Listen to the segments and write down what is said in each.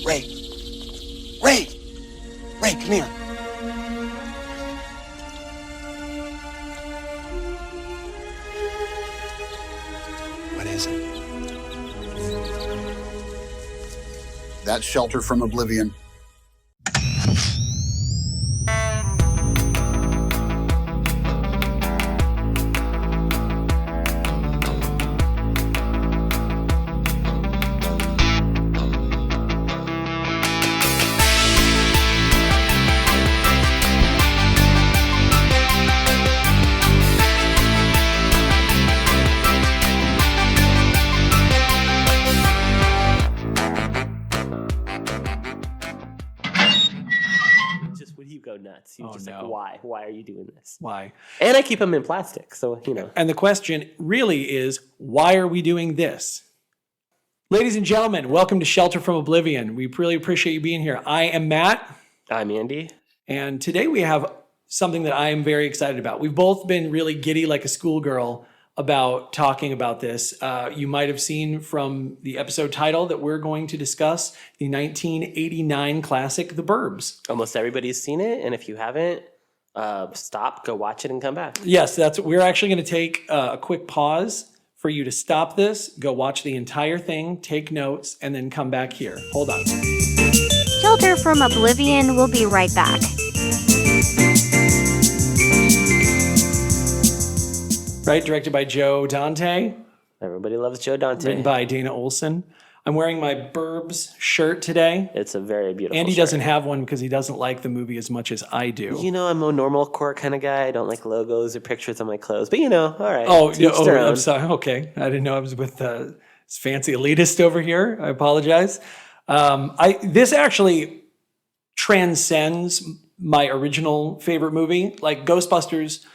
Ray. Ray! Ray, come here. What is it? That's Shelter from Oblivion. Nuts. You're just like, why? Why are you doing this? Why? And I keep them in plastic, so, you know. And the question really is, why are we doing this? Ladies and gentlemen, welcome to Shelter from Oblivion. We really appreciate you being here. I am Matt. I'm Andy. And today we have something that I am very excited about. We've both been really giddy like a schoolgirl about talking about this. You might have seen from the episode title that we're going to discuss the 1989 classic, The Burbs. Almost everybody's seen it, and if you haven't, stop, go watch it, and come back. Yes, we're actually going to take a quick pause for you to stop this, go watch the entire thing, take notes, and then come back here. Hold on. Shelter from Oblivion will be right back. Right, directed by Joe Dante. Everybody loves Joe Dante. Written by Dana Olson. I'm wearing my Burbs shirt today. It's a very beautiful Andy shirt. doesn't have one because he doesn't like the movie as much as I do. You know, I'm a normal core kind of guy. I don't like logos or pictures on my clothes. But, you know, all right. I'm sorry. Okay. I didn't know I was with this fancy elitist over here. I apologize. This actually transcends my original favorite movie. Like, Ghostbusters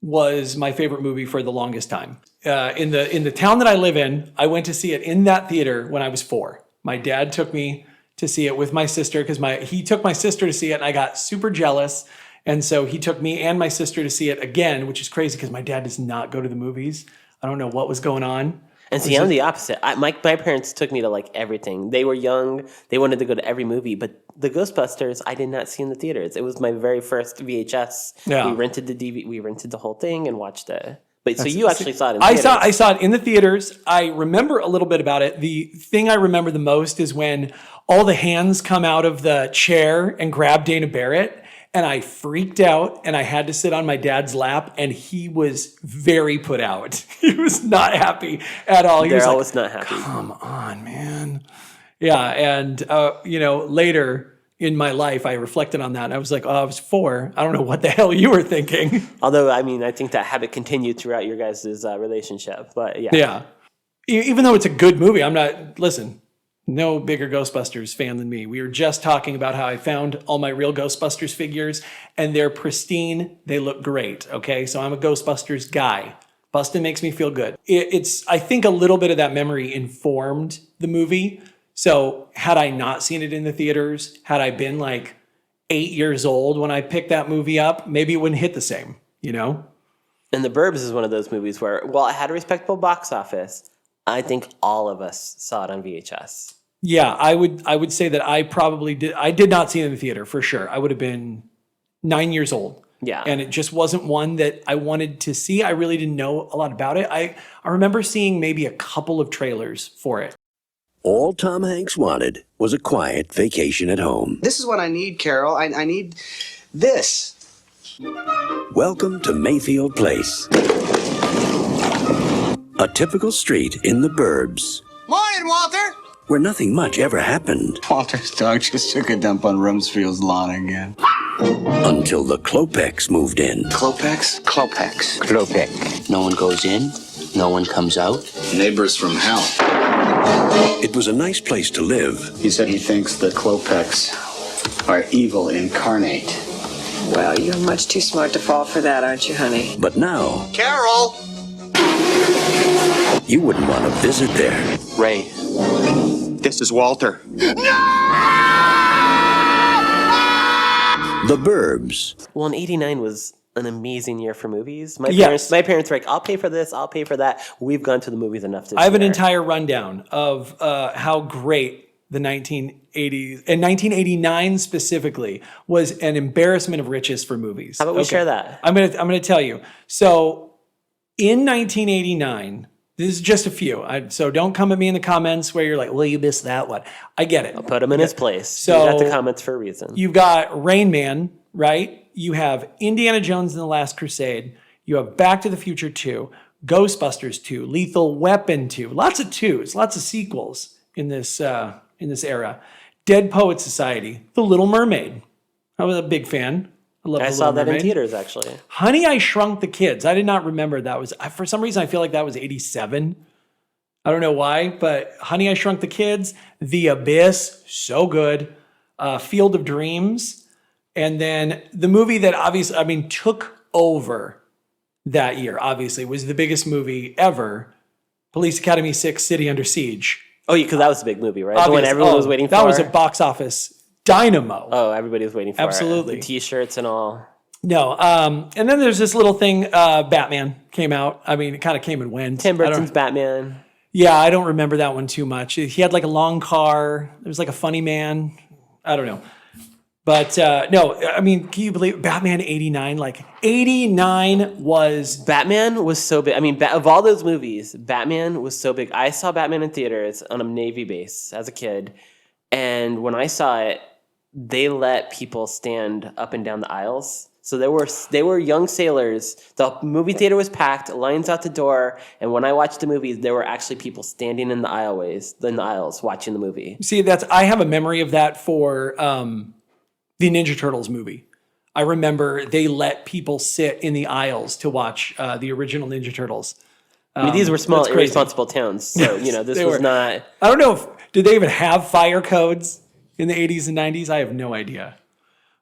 was my favorite movie for the longest time. In the town that I live in, I went to see it in that theater when I was 4. My dad took me to see it with my sister because he took my sister to see it, and I got super jealous. And so he took me and my sister to see it again, which is crazy because my dad does not go to the movies. I don't know what was going on. And see, I'm the opposite. My parents took me to like everything. They were young. They wanted to go to every movie. But the Ghostbusters, I did not see in the theaters. It was my very first VHS. Yeah. We rented the DVD. We rented the whole thing and watched it. But so you actually saw it in theaters. I saw it in the theaters. I remember a little bit about it. The thing I remember the most is when all the hands come out of the chair and grab Dana Barrett. And I freaked out, and I had to sit on my dad's lap, and he was very put out. He was not happy at all. He was always not happy. Come on, man. Yeah, and later in my life, I reflected on that, and I was like, I was 4. I don't know what the hell you were thinking. Although, I mean, I think that habit continued throughout your guys' relationship. But yeah. Yeah. Even though it's a good movie, listen. No bigger Ghostbusters fan than me. We were just talking about how I found all my real Ghostbusters figures, and they're pristine. They look great, okay? So I'm a Ghostbusters guy. Bustin' makes me feel good. I think a little bit of that memory informed the movie. So had I not seen it in the theaters, had I been like 8 years old when I picked that movie up, maybe it wouldn't hit the same, you know? And The Burbs is one of those movies where, while it had a respectable box office, I think all of us saw it on VHS. Yeah, I would say that I probably did. I did not see it in the theater for sure. I would have been 9 years old. Yeah. And it just wasn't one that I wanted to see. I really didn't know a lot about it. I remember seeing maybe a couple of trailers for it. All Tom Hanks wanted was a quiet vacation at home. This is what I need, Carol. I need this. Welcome to Mayfield Place. A typical street in the Burbs. Morning, Walter! Where nothing much ever happened. Walter's dog just took a dump on Rumsfield's lawn again. Until the Klopeks moved in. Klopex? Klopex. Klopek. No one goes in, no one comes out. Neighbors from hell. It was a nice place to live. He said he thinks the Klopeks are evil incarnate. Well, you're much too smart to fall for that, aren't you, honey? But now, Carol! you wouldn't want to visit there. Ray. This is Walter. The Burbs. Well, in 89 was an amazing year for movies. My Yes. parents were like, I'll pay for this, I'll pay for that. We've gone to the movies enough this I have an year. entire rundown of how great the 1989 1980s and 1989 specifically was an embarrassment of riches for movies. How about we share that? I'm gonna tell you. So in 1989, this is just a few. So don't come at me in the comments where you're like, well, you missed that one. I get it. I'll put him in his place. So you got the comments for a reason. You've got Rain Man, right? You have Indiana Jones and the Last Crusade. You have Back to the Future 2, Ghostbusters 2, Lethal Weapon 2. Lots of twos, lots of sequels in this era. Dead Poet Society, The Little Mermaid. I was a big fan. I saw that in theaters, actually. Honey, I Shrunk the Kids. I did not remember that was, for some reason, I feel like that was 87. I don't know why, but Honey, I Shrunk the Kids, The Abyss, so good. Field of Dreams. And then the movie that obviously, took over that year, obviously, was the biggest movie ever. Police Academy 6, City Under Siege. Oh, yeah, because that was a big movie, right? The one everyone was waiting for. That was a box office dynamo. Oh, everybody was waiting for Absolutely. it. The T-shirts and all. No, and then there's this little thing, Batman came out. It kind of came and went. Tim Burton's Batman. Yeah, I don't remember that one too much. He had like a long car. There was like a funny man. I don't know. But no, can you believe Batman 89? Like 89 was... Batman was so big. Of all those movies, Batman was so big. I saw Batman in theaters on a Navy base as a kid. And when I saw it, they let people stand up and down the aisles. So they were young sailors. The movie theater was packed, lines out the door. And when I watched the movie, there were actually people standing in the aisles watching the movie. See, I have a memory of that for the Ninja Turtles movie. I remember they let people sit in the aisles to watch the original Ninja Turtles. These were small, irresponsible towns. So, this was not... I don't know did they even have fire codes in the 80s and 90s? I have no idea.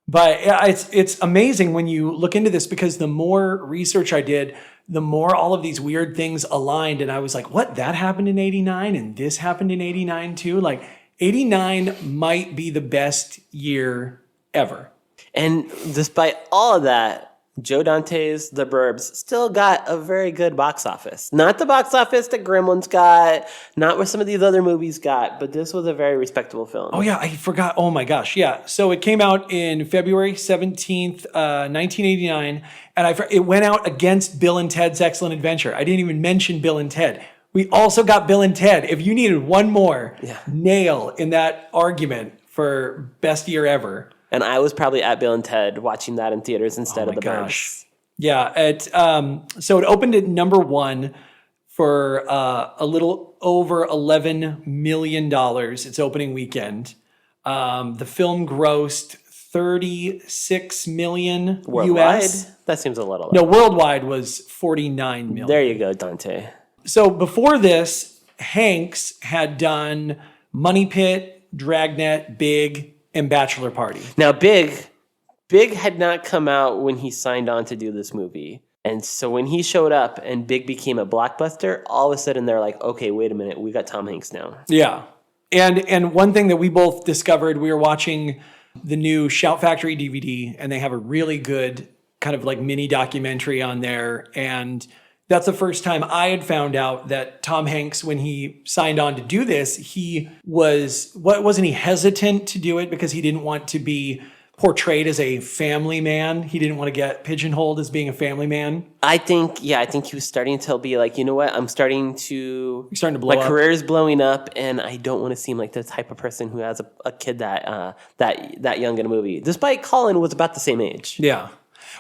But it's amazing when you look into this, because the more research I did, the more all of these weird things aligned. And I was like, what? That happened in 89 and this happened in 89 too? Like 89 might be the best year ever. And despite all of that, Joe Dante's The Burbs still got a very good box office. Not the box office that Gremlins got, not what some of these other movies got, but this was a very respectable film. Oh, yeah, I forgot. Oh, my gosh, yeah. So it came out in February 17th, 1989, and it went out against Bill and Ted's Excellent Adventure. I didn't even mention Bill and Ted. We also got Bill and Ted. If you needed one more nail in that argument for best year ever... And I was probably at Bill and Ted watching that in theaters instead of The Burbs. Yeah, so it opened at number 1 for a little over $11 million its opening weekend. The film grossed $36 million worldwide? US. That seems a little low. No, worldwide was $49 million. There you go, Dante. So before this, Hanks had done Money Pit, Dragnet, Big, and Bachelor Party. Now, Big had not come out when he signed on to do this movie. And so when he showed up and Big became a blockbuster, all of a sudden they're like, okay, wait a minute, we got Tom Hanks now. Yeah. And one thing that we both discovered, we were watching the new Shout Factory DVD, and they have a really good kind of like mini documentary on there. And that's the first time I had found out that Tom Hanks, when he signed on to do this, wasn't he hesitant to do it because he didn't want to be portrayed as a family man? He didn't want to get pigeonholed as being a family man. I think he was starting to be like, you know what? I'm starting to blow up. My career is blowing up, and I don't want to seem like the type of person who has a kid that young in a movie. Despite Colin was about the same age. Yeah.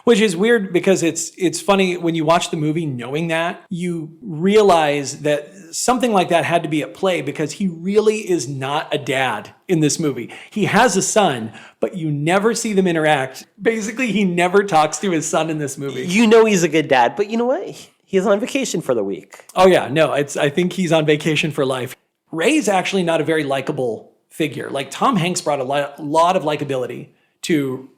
Which is weird because it's funny when you watch the movie knowing that, you realize that something like that had to be at play because he really is not a dad in this movie. He has a son, but you never see them interact. Basically, he never talks to his son in this movie. You know he's a good dad, but you know what? He's on vacation for the week. Oh yeah, no, I think he's on vacation for life. Ray's actually not a very likable figure. Like Tom Hanks brought a lot of likability to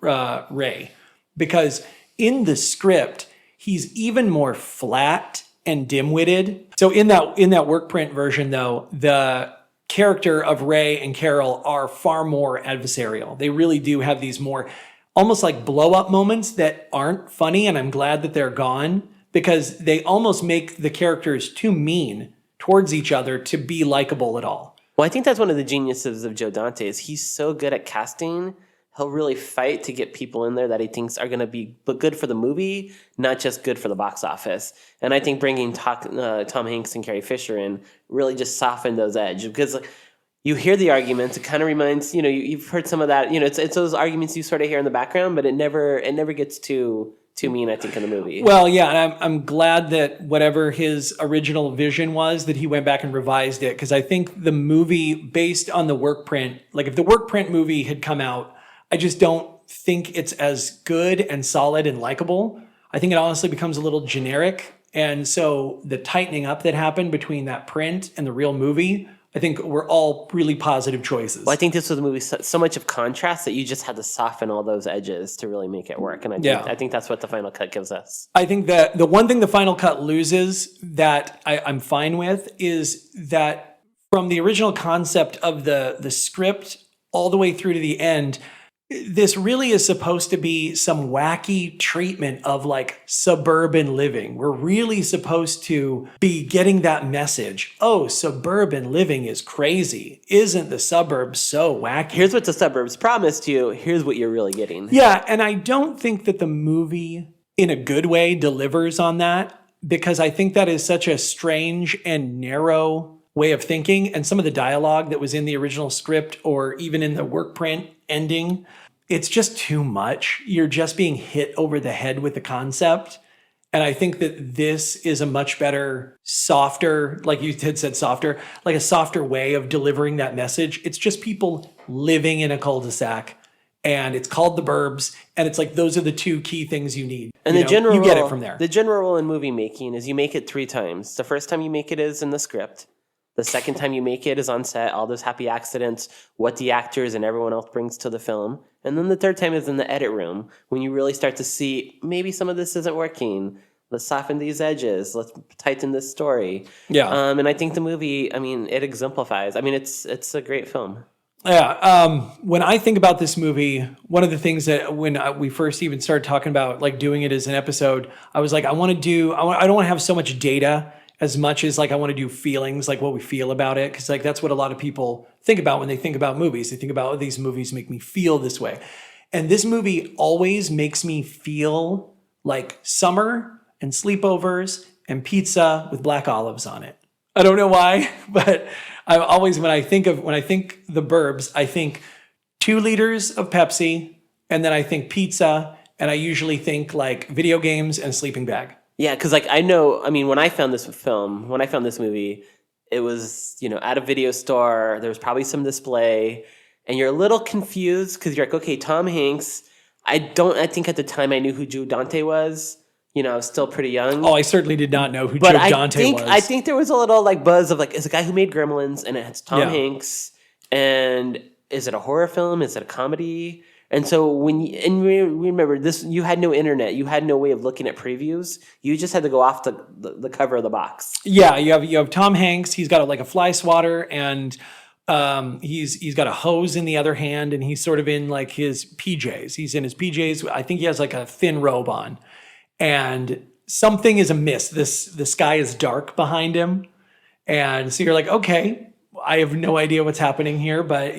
Ray. Because in the script, he's even more flat and dim-witted. So in that work print version, though, the character of Ray and Carol are far more adversarial. They really do have these more almost like blow-up moments that aren't funny, and I'm glad that they're gone because they almost make the characters too mean towards each other to be likable at all. Well, I think that's one of the geniuses of Joe Dante is he's so good at casting. He'll really fight to get people in there that he thinks are going to be good for the movie, not just good for the box office. And I think bringing Tom Hanks and Carrie Fisher in really just softened those edges because you hear the arguments. It kind of reminds, you've heard some of that. It's those arguments you sort of hear in the background, but it never gets too mean, I think, in the movie. Well, yeah, and I'm glad that whatever his original vision was, that he went back and revised it, because I think the movie, based on the work print, like if the work print movie had come out, I just don't think it's as good and solid and likable. I think it honestly becomes a little generic. And so the tightening up that happened between that print and the real movie, I think were all really positive choices. Well, I think this was a movie so much of contrast that you just had to soften all those edges to really make it work. And I think that's what the final cut gives us. I think that the one thing the final cut loses that I'm fine with is that from the original concept of the script all the way through to the end, this really is supposed to be some wacky treatment of like suburban living. We're really supposed to be getting that message. Oh, suburban living is crazy. Isn't the suburbs so wacky? Here's what the suburbs promised you. Here's what you're really getting. Yeah, and I don't think that the movie, in a good way, delivers on that, because I think that is such a strange and narrow way of thinking. And some of the dialogue that was in the original script or even in the work print ending, it's just too much. You're just being hit over the head with the concept. And I think that this is a much better, softer, like you had said, softer, like a softer way of delivering that message. It's just people living in a cul-de-sac, and it's called The Burbs. And it's like, those are the two key things you need. And you get it from there. The general rule in movie making is you make it 3 times. The first time you make it is in the script. The second time you make it is on set, all those happy accidents, what the actors and everyone else brings to the film. And then the third time is in the edit room, when you really start to see maybe some of this isn't working. Let's soften these edges. Let's tighten this story. Yeah. And I think the movie, it exemplifies. It's a great film. Yeah. When I think about this movie, one of the things that when we first even started talking about like doing it as an episode, I was like, I don't want to have so much data as much as like I want to do feelings, like what we feel about it. Because like that's what a lot of people think about when they think about movies. They think about, oh, these movies make me feel this way. And this movie always makes me feel like summer and sleepovers and pizza with black olives on it. I don't know why, but I always, when I think The Burbs, I think 2 liters of Pepsi, and then I think pizza, and I usually think like video games and sleeping bag. Yeah, because like when I found this movie, it was, at a video store, there was probably some display, and you're a little confused because you're like, okay, Tom Hanks. I think at the time I knew who Joe Dante was. I was still pretty young. Oh, I certainly did not know who Joe Dante was. I think there was a little like buzz of like, it's a guy who made Gremlins, and it's Tom Hanks, and is it a horror film? Is it a comedy? And so remember this, you had no internet, you had no way of looking at previews. You just had to go off the cover of the box. Yeah, you have Tom Hanks. He's got like a fly swatter, and he's got a hose in the other hand, and he's sort of in like his PJs. He's in his PJs. I think he has like a thin robe on, and something is amiss. The sky is dark behind him, and so you're like, okay, I have no idea what's happening here, but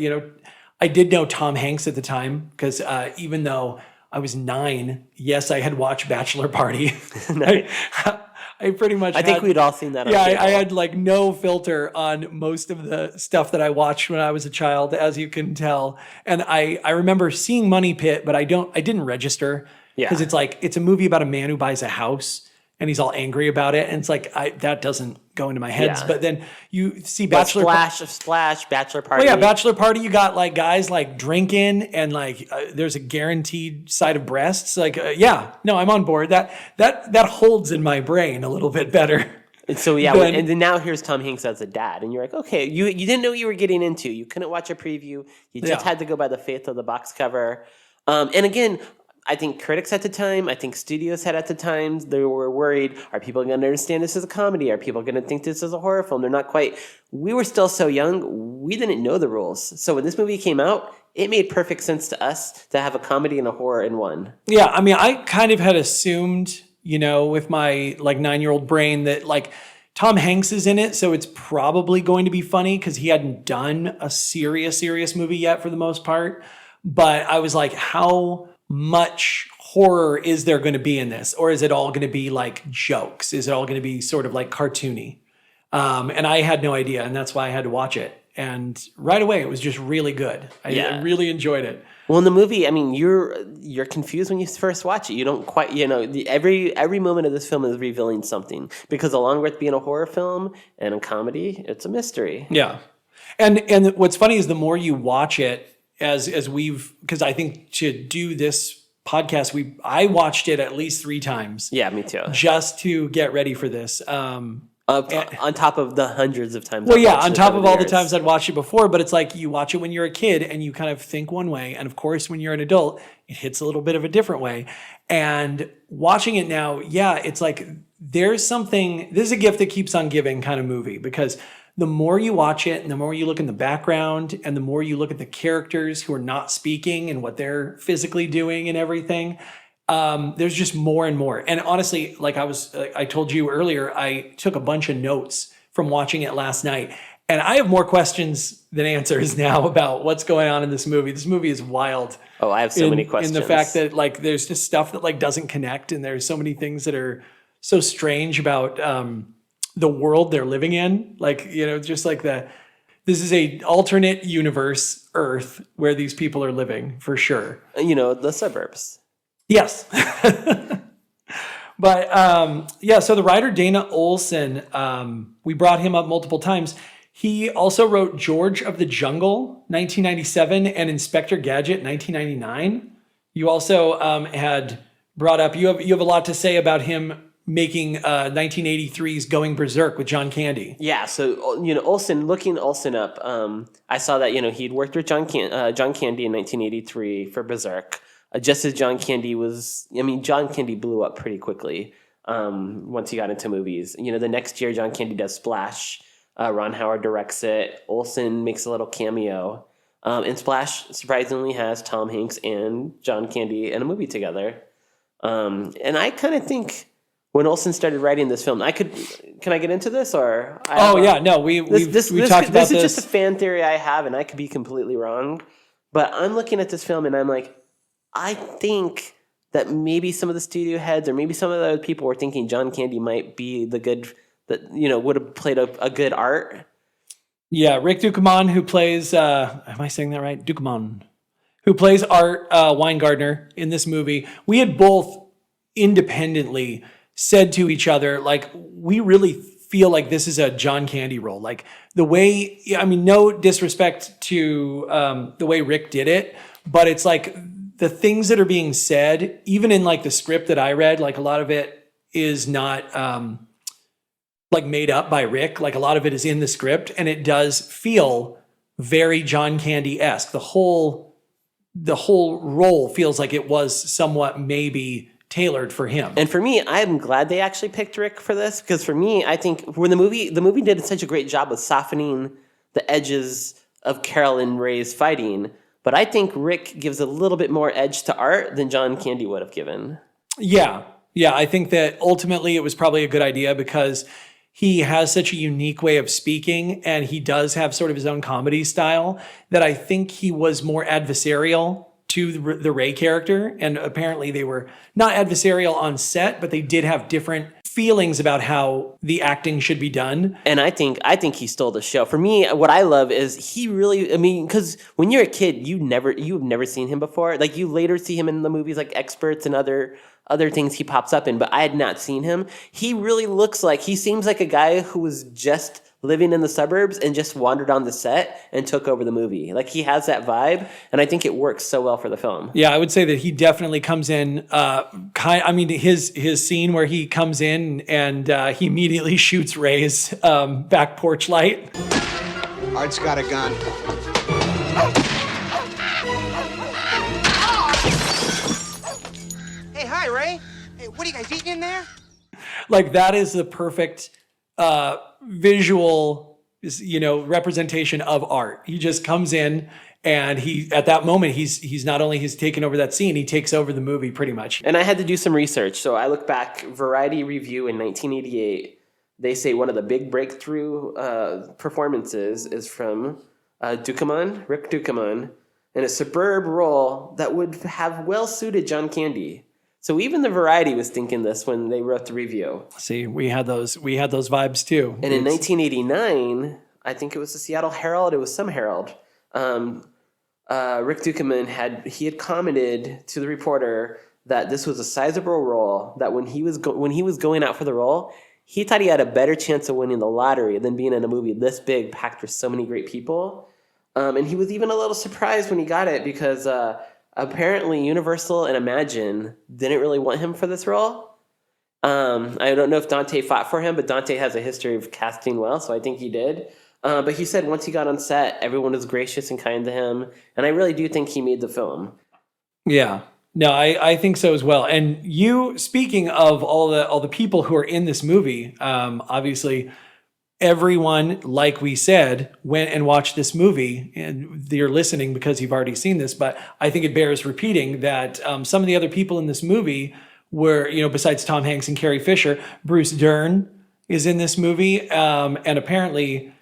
I did know Tom Hanks at the time because even though I was 9, yes, I had watched Bachelor Party. I pretty much I think we'd all seen that on Yeah, cable. I had like no filter on most of the stuff that I watched when I was a child, as you can tell. And I remember seeing Money Pit, but I didn't register because it's a movie about a man who buys a house and he's all angry about it, and it's like that doesn't go into my head. Yeah. But then you see Bachelor Splash, Bachelor Party. Oh yeah, Bachelor Party. You got like guys like drinking, and like there's a guaranteed side of breasts. Like no, I'm on board. That holds in my brain a little bit better. And so and then now here's Tom Hanks as a dad, and you're like, okay, you didn't know what you were getting into. You couldn't watch a preview. You just had to go by the faith of the box cover. And again, I think critics at the time, I think studios had at the time, they were worried, are people going to understand this as a comedy? Are people going to think this is a horror film? They're not quite. We were still so young, we didn't know the rules. So when this movie came out, it made perfect sense to us to have a comedy and a horror in one. Yeah, I kind of had assumed, with my like 9-year-old brain that like Tom Hanks is in it, so it's probably going to be funny because he hadn't done a serious movie yet for the most part. But I was like, how much horror is there going to be in this? Or is it all going to be like jokes? Is it all going to be sort of like cartoony? And I had no idea, and that's why I had to watch it. And right away, it was just really good. I really enjoyed it. Well, in the movie, I mean, you're confused when you first watch it. You don't quite, every moment of this film is revealing something, because along with being a horror film and a comedy, it's a mystery. Yeah, and what's funny is the more you watch it, because I think to do this podcast, I watched it at least 3 times. Yeah, me too. Just to get ready for this. On top of the hundreds of times. Well, yeah, on top of all the times I'd watched it before, but it's like you watch it when you're a kid and you kind of think one way. And of course, when you're an adult, it hits a little bit of a different way. And watching it now, it's like there's something, this is a gift that keeps on giving kind of movie, because the more you watch it and the more you look in the background and the more you look at the characters who are not speaking and what they're physically doing and everything, there's just more and more. And honestly, like I told you earlier, I took a bunch of notes from watching it last night, and I have more questions than answers now about what's going on in this movie. This movie is wild. Oh, I have so many questions. In the fact that like there's just stuff that like doesn't connect, and there's so many things that are so strange about the world they're living in. Like, just like this is a alternate universe Earth where these people are living for sure. The suburbs. Yes. But so the writer Dana Olson, we brought him up multiple times. He also wrote George of the Jungle, 1997, and Inspector Gadget, 1999. You also had brought up, you have a lot to say about him making 1983's Going Berserk with John Candy. Yeah, so Olson, looking Olson up, I saw that he'd worked with John Candy in 1983 for Berserk. Just as John Candy John Candy blew up pretty quickly once he got into movies. The next year, John Candy does Splash. Ron Howard directs it. Olson makes a little cameo. And Splash, surprisingly, has Tom Hanks and John Candy in a movie together. And I kind of think when Olson started writing this film, can I get into this? Or we talked about this. This is just a fan theory I have, and I could be completely wrong. But I'm looking at this film, and I'm like, I think that maybe some of the studio heads or maybe some of the other people were thinking John Candy might be the good, that, would have played a good Art. Yeah, Rick Ducommun, who plays, am I saying that right? Ducommun, who plays Art Weingartner in this movie. We had both independently said to each other, like, we really feel like this is a John Candy role. Like the way, no disrespect to the way Rick did it, but it's like, the things that are being said, even in like the script that I read, like a lot of it is not like made up by Rick. Like a lot of it is in the script, and it does feel very John Candy-esque. The whole role feels like it was somewhat maybe tailored for him. And for me, I'm glad they actually picked Rick for this, because for me, I think when the movie did such a great job of softening the edges of Carol and Ray's fighting. But I think Rick gives a little bit more edge to Art than John Candy would have given. Yeah. I think that ultimately it was probably a good idea because he has such a unique way of speaking, and he does have sort of his own comedy style, that I think he was more adversarial to the Ray character. And apparently they were not adversarial on set, but they did have different feelings about how the acting should be done. And I think he stole the show. For me, what I love is he really, because when you're a kid, you've never seen him before. Like you later see him in the movies like Experts and other things he pops up in, but I had not seen him. He really seems like a guy who was just living in the suburbs and just wandered on the set and took over the movie. Like he has that vibe, and I think it works so well for the film. Yeah, I would say that he definitely comes in. His scene where he comes in and he immediately shoots Ray's back porch light. Art's got a gun. Hey, hi, Ray. Hey, what are you guys eating in there? Like that is the perfect visual, representation of Art. He just comes in, and at that moment, he's not only he's taken over that scene, he takes over the movie pretty much. And I had to do some research, so I look back. Variety review in 1988 they say one of the big breakthrough performances is from Rick Ducommun, in a superb role that would have well suited John Candy. So even the Variety was thinking this when they wrote the review. See, we had those vibes too. And in 1989, I think it was the Seattle Herald. It was some Herald. Rick Ducommun had commented to the reporter that this was a sizable role. That when he was going out for the role, he thought he had a better chance of winning the lottery than being in a movie this big, packed with so many great people. And he was even a little surprised when he got it because apparently Universal and Imagine didn't really want him for this role. I don't know if Dante fought for him, but Dante has a history of casting well, so I think he did. But he said once he got on set, everyone was gracious and kind to him. And I really do think he made the film. Yeah. No, I think so as well. And you, speaking of all the people who are in this movie, obviously everyone, like we said, went and watched this movie, and you're listening because you've already seen this, but I think it bears repeating that some of the other people in this movie were, besides Tom Hanks and Carrie Fisher, Bruce Dern is in this movie, and apparently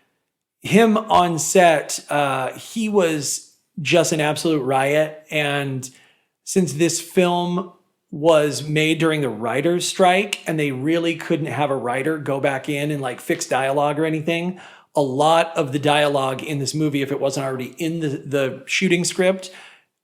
him on set, he was just an absolute riot, and since this film was made during the writer's strike and they really couldn't have a writer go back in and fix dialogue or anything, a lot of the dialogue in this movie, if it wasn't already in the shooting script,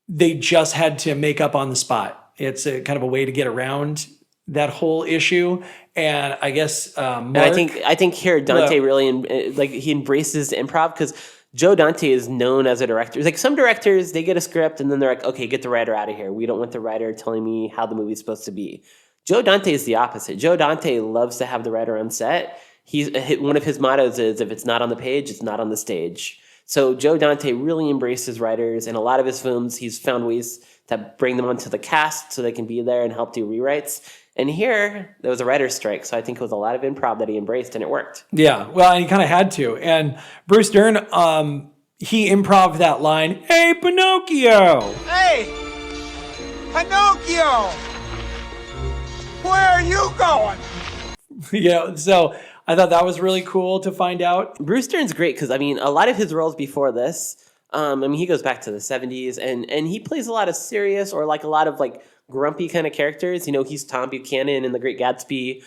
they just had to make up on the spot. It's a kind of a way to get around that whole issue. And I guess Mark, I think here Dante really he embraces improv because Joe Dante is known as a director. Like some directors, they get a script and then they're like, okay, get the writer out of here. We don't want the writer telling me how the movie's supposed to be. Joe Dante is the opposite. Joe Dante loves to have the writer on set. One of his mottos is, if it's not on the page, it's not on the stage. So Joe Dante really embraces writers. In a lot of his films, he's found ways to bring them onto the cast so they can be there and help do rewrites. And here, there was a writer's strike, so I think it was a lot of improv that he embraced, and it worked. Yeah, well, and he kind of had to. And Bruce Dern, he improv that line, "Hey, Pinocchio!" Hey! Pinocchio! Where are you going? So I thought that was really cool to find out. Bruce Dern's great because, a lot of his roles before this, he goes back to the 70s, and he plays a lot of serious or a lot of grumpy kind of characters. He's Tom Buchanan in The Great Gatsby.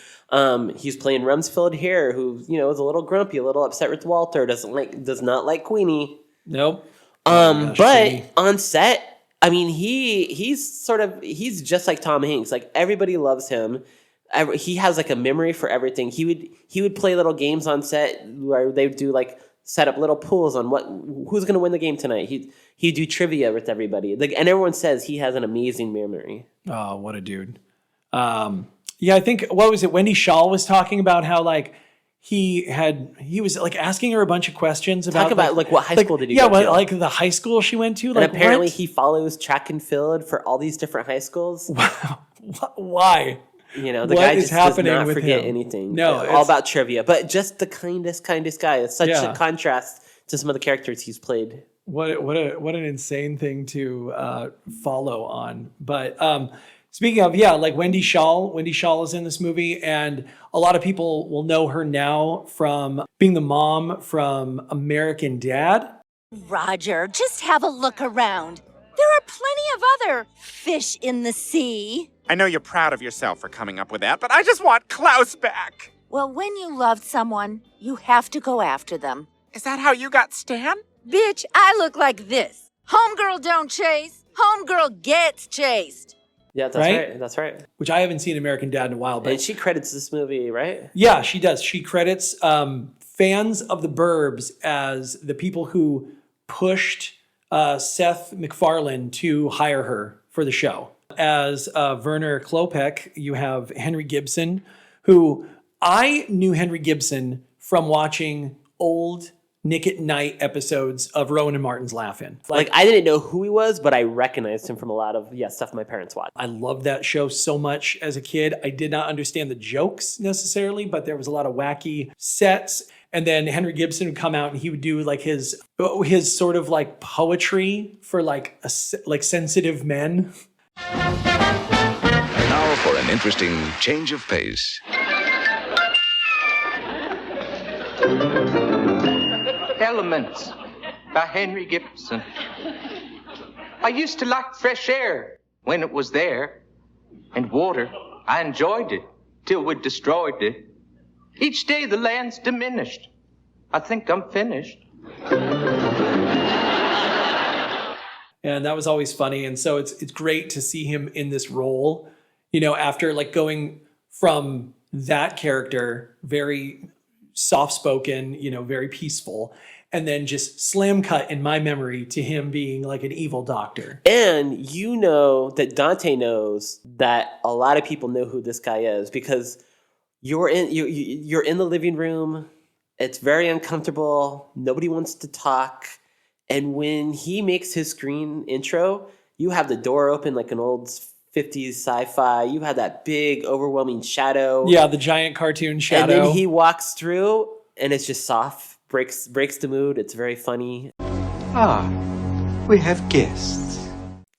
He's playing Rumsfeld here, who is a little grumpy, a little upset with Walter, does not like Queenie. Nope. But on set, he's just like Tom Hanks. Everybody loves him. He has a memory for everything. He would play little games on set where they would do set up little pools on who's going to win the game tonight. He'd do trivia with everybody. And everyone says he has an amazing memory. Oh, what a dude. Yeah, I think, what was it? Wendy Shaw was talking about how he was asking her a bunch of questions about what high school did he go to? Yeah, the high school she went to. And apparently he follows track and field for all these different high schools. Wow. Why? The guy just does not forget anything. No, all about trivia, but just the kindest guy. It's such a contrast to some of the characters he's played. What an insane thing to follow on. But speaking of, Wendy Shaw is in this movie, and a lot of people will know her now from being the mom from American Dad. Roger, just have a look around. There are plenty of other fish in the sea. I know you're proud of yourself for coming up with that, but I just want Klaus back. Well, when you love someone, you have to go after them. Is that how you got Stan? Bitch, I look like this. Homegirl don't chase. Homegirl gets chased. Yeah, that's right. Which I haven't seen American Dad in a while. But and she credits this movie, right? Yeah, she does. She credits fans of the Burbs as the people who pushed Seth MacFarlane to hire her for the show. As Werner Klopek, you have Henry Gibson, who I knew Henry Gibson from watching old Nick at Night episodes of Rowan and Martin's Laugh-In. I didn't know who he was, but I recognized him from a lot of stuff my parents watched. I loved that show so much as a kid. I did not understand the jokes necessarily, but there was a lot of wacky sets. And then Henry Gibson would come out and he would do his sort of poetry for sensitive men. Now for an interesting change of pace. Elements by Henry Gibson. I used to like fresh air when it was there, and water, I enjoyed it till we destroyed it. Each day the land's diminished. I think I'm finished. And that was always funny. And so it's great to see him in this role, you know, after like going from that character, very soft-spoken, you know, very peaceful, and then just slam cut in my memory to him being like an evil doctor. And you know that Dante knows that a lot of people know who this guy is because you're in the living room. It's very uncomfortable. Nobody wants to talk. And when he makes his screen intro, you have the door open like an old 50s sci-fi. You have that big, overwhelming shadow. Yeah, the giant cartoon shadow. And then he walks through, and it's just soft, breaks the mood. It's very funny. Ah, we have guests.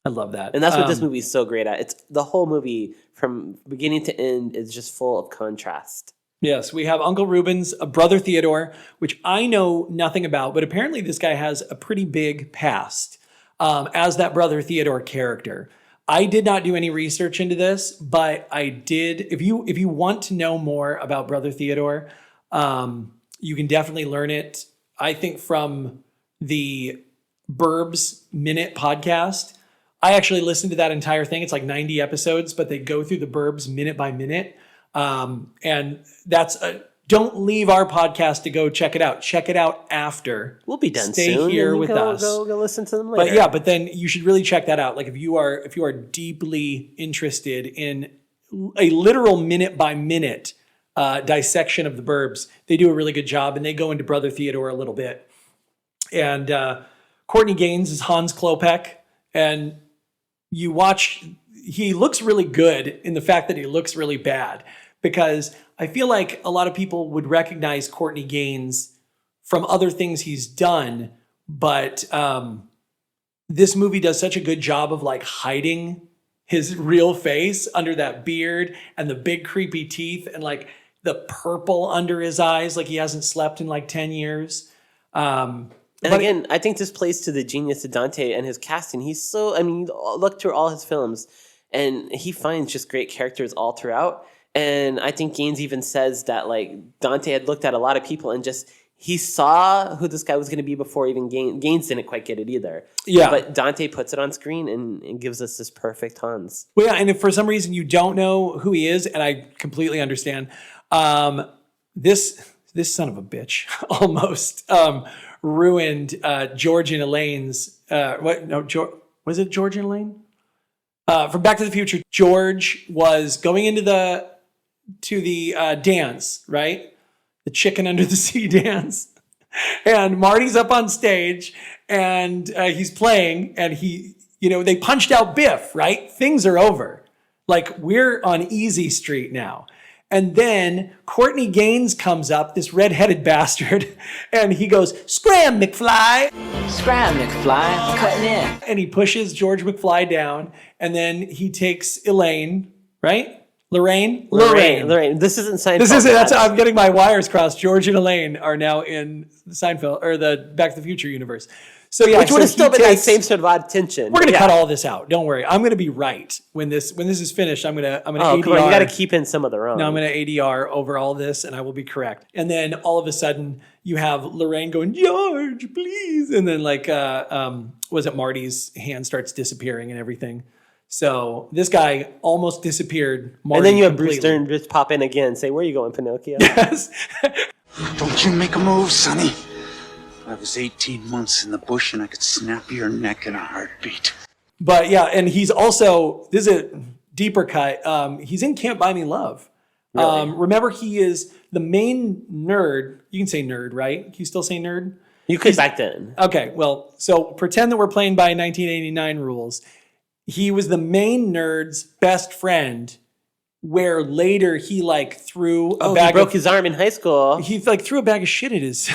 I love that. And that's what this movie is so great at. It's the whole movie from beginning to end is just full of contrast. Yes, we have Uncle Reuben's brother Theodore, which I know nothing about, but apparently this guy has a pretty big past as that brother Theodore character. I did not do any research into this, but I did. If you want to know more about Brother Theodore, you can definitely learn it, I think, from the Burbs Minute podcast. I actually listened to that entire thing. It's like 90 episodes, but they go through the Burbs minute by minute. And that's don't leave our podcast to go check it out. Check it out after. We'll be done Stay soon. here with us. Go listen to them later. But yeah, but then you should really check that out. Like if you are deeply interested in a literal minute by minute dissection of the Burbs, they do a really good job, and they go into Brother Theodore a little bit. And Courtney Gaines is Hans Klopek, and you watch. He looks really good in the fact that he looks really bad, because I feel like a lot of people would recognize Courtney Gaines from other things he's done, but this movie does such a good job of like hiding his real face under that beard and the big creepy teeth and like the purple under his eyes, like he hasn't slept in like 10 years. And again, I think this plays to the genius of Dante and his casting. Look through all his films, and he finds just great characters all throughout. And I think Gaines even says that like Dante had looked at a lot of people and just he saw who this guy was going to be before even Gaines didn't quite get it either. Yeah. But Dante puts it on screen and gives us this perfect Hans. Well, yeah, and if for some reason you don't know who he is, and I completely understand, this son of a bitch almost ruined George and Elaine's was it George and Elaine? From Back to the Future, George was going into the dance, right? The chicken under the sea dance. And Marty's up on stage and he's playing, and they punched out Biff, right? Things are over. Like we're on easy street now. And then Courtney Gaines comes up, this redheaded bastard, and he goes, "Scram, McFly." "Scram, McFly, I'm cutting in." And he pushes George McFly down, and then he takes Elaine, right? Lorraine. This isn't Seinfeld. I'm getting my wires crossed. George and Elaine are now in the Seinfeld or the Back to the Future universe. So yeah, which would have still been that same sort of odd tension. We're gonna cut all this out. Don't worry. I'm gonna be right when this is finished. I'm gonna ADR. Come on, you got to keep in some of the wrong. No, I'm gonna ADR over all this, and I will be correct. And then all of a sudden, you have Lorraine going, "George, please," and then like was it Marty's hand starts disappearing and everything. So this guy almost disappeared. Marty and then you have completely. Bruce Dern just pop in again and say, "Where are you going, Pinocchio?" Yes. Don't you make a move, Sonny. I was 18 months in the bush and I could snap your neck in a heartbeat. But yeah, and he's also, this is a deeper cut. He's in Can't Buy Me Love. Really? Remember, he is the main nerd. You can say nerd, right? Can you still say nerd? You could back then. Okay, well, so pretend that we're playing by 1989 rules. He was the main nerd's best friend, where later he like threw a bag. He broke his arm in high school. He like threw a bag of shit at his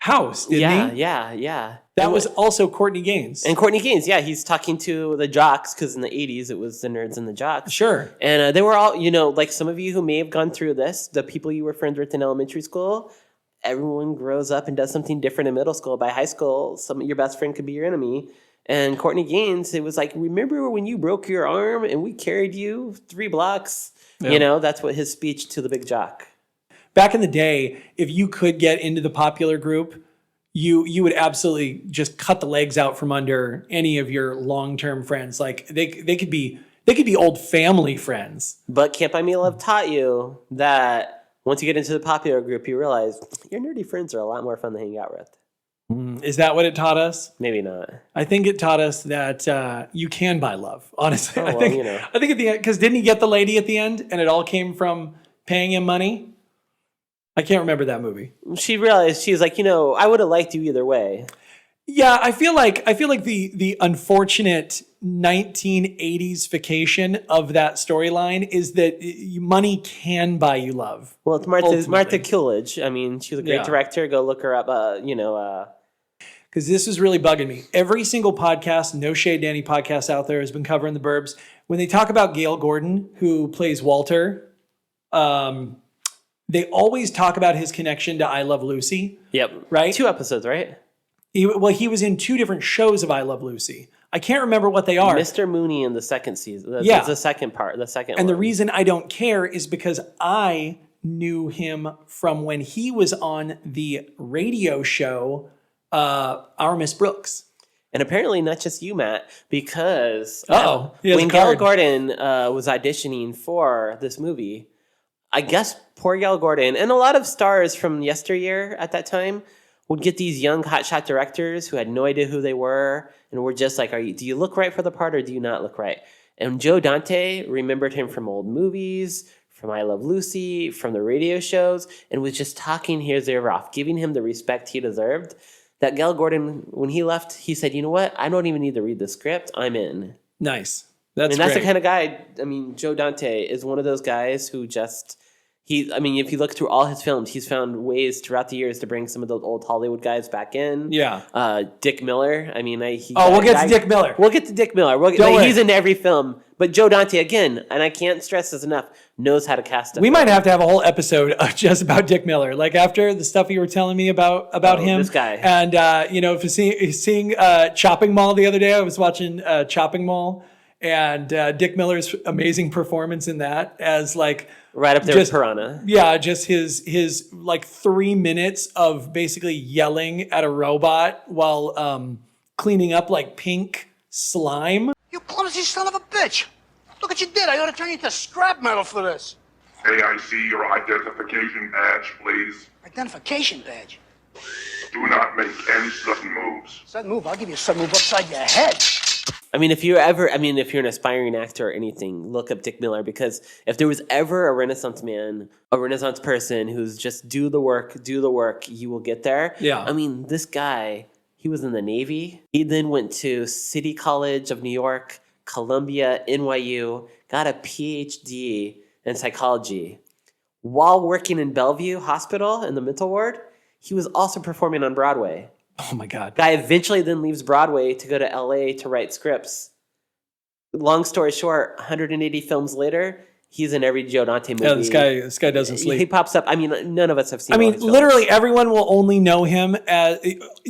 house, didn't he? Yeah. That was also Courtney Gaines. And Courtney Gaines, yeah, he's talking to the jocks, because in the 80s it was the nerds and the jocks. Sure. And they were all, like some of you who may have gone through this, the people you were friends with in elementary school, everyone grows up and does something different in middle school. By high school, your best friend could be your enemy. And Courtney Gaines, it was like, remember when you broke your arm and we carried you 3 blocks? Yeah. You know, that's what his speech to the big jock. Back in the day, if you could get into the popular group, you would absolutely just cut the legs out from under any of your long-term friends. Like they could be old family friends. But Can't Buy Me Love taught you that once you get into the popular group, you realize your nerdy friends are a lot more fun to hang out with. Is that what it taught us? Maybe not. I think it taught us that you can buy love. Honestly, I think at the end, because didn't he get the lady at the end, and it all came from paying him money? I can't remember that movie. She realized, she was like, I would have liked you either way. Yeah, I feel like the unfortunate 1980s-fication of that storyline is that money can buy you love. Well, it's Martha Coolidge. I mean, she was a great director. Go look her up. Because this is really bugging me. Every single podcast, no shade to any podcast out there, has been covering the Burbs. When they talk about Gale Gordon, who plays Walter, they always talk about his connection to I Love Lucy. Yep. Right? 2 episodes, right? He was in 2 different shows of I Love Lucy. I can't remember what they are. Mr. Mooney in the second season. Yeah. The second part. And the reason I don't care is because I knew him from when he was on the radio show Our Miss Brooks. And apparently not just you, Matt, because when Gale Gordon was auditioning for this movie, I guess poor Gale Gordon and a lot of stars from yesteryear at that time would get these young hotshot directors who had no idea who they were and were just like, do you look right for the part or do you not look right? And Joe Dante remembered him from old movies, from I Love Lucy, from the radio shows, and was just talking his ear off, giving him the respect he deserved. That Gale Gordon, when he left, he said, you know what? I don't even need to read the script. I'm in. Nice. That's the kind of guy, Joe Dante is one of those guys who just... if you look through all his films, he's found ways throughout the years to bring some of those old Hollywood guys back in. Yeah. Dick Miller. We'll get to Dick Miller. We'll get to Dick Miller. He's in every film. But Joe Dante, again, and I can't stress this enough, knows how to cast a We film. might have to have a whole episode just about Dick Miller. Like after the stuff you were telling me about him. This guy. And, if seeing Chopping Mall the other day, I was watching Chopping Mall. And Dick Miller's amazing performance in that as like... Right up there with Piranha. Yeah, just his like 3 minutes of basically yelling at a robot while cleaning up like pink slime. You clumsy son of a bitch! Look what you did. I ought to turn you into scrap metal for this. May I see your identification badge, please? Identification badge? Do not make any sudden moves. Sudden move? I'll give you a sudden move upside your head. If you're an aspiring actor or anything, look up Dick Miller, because if there was ever a Renaissance man, a Renaissance person who's just do the work, you will get there. Yeah. This guy, he was in the Navy. He then went to City College of New York, Columbia, NYU, got a PhD in psychology. While working in Bellevue Hospital in the mental ward, he was also performing on Broadway. Oh my God. Guy eventually then leaves Broadway to go to LA to write scripts. Long story short, 180 films later, he's in every Joe Dante movie. Yeah, this guy doesn't sleep. He pops up. None of us have seen him. Literally everyone will only know him as,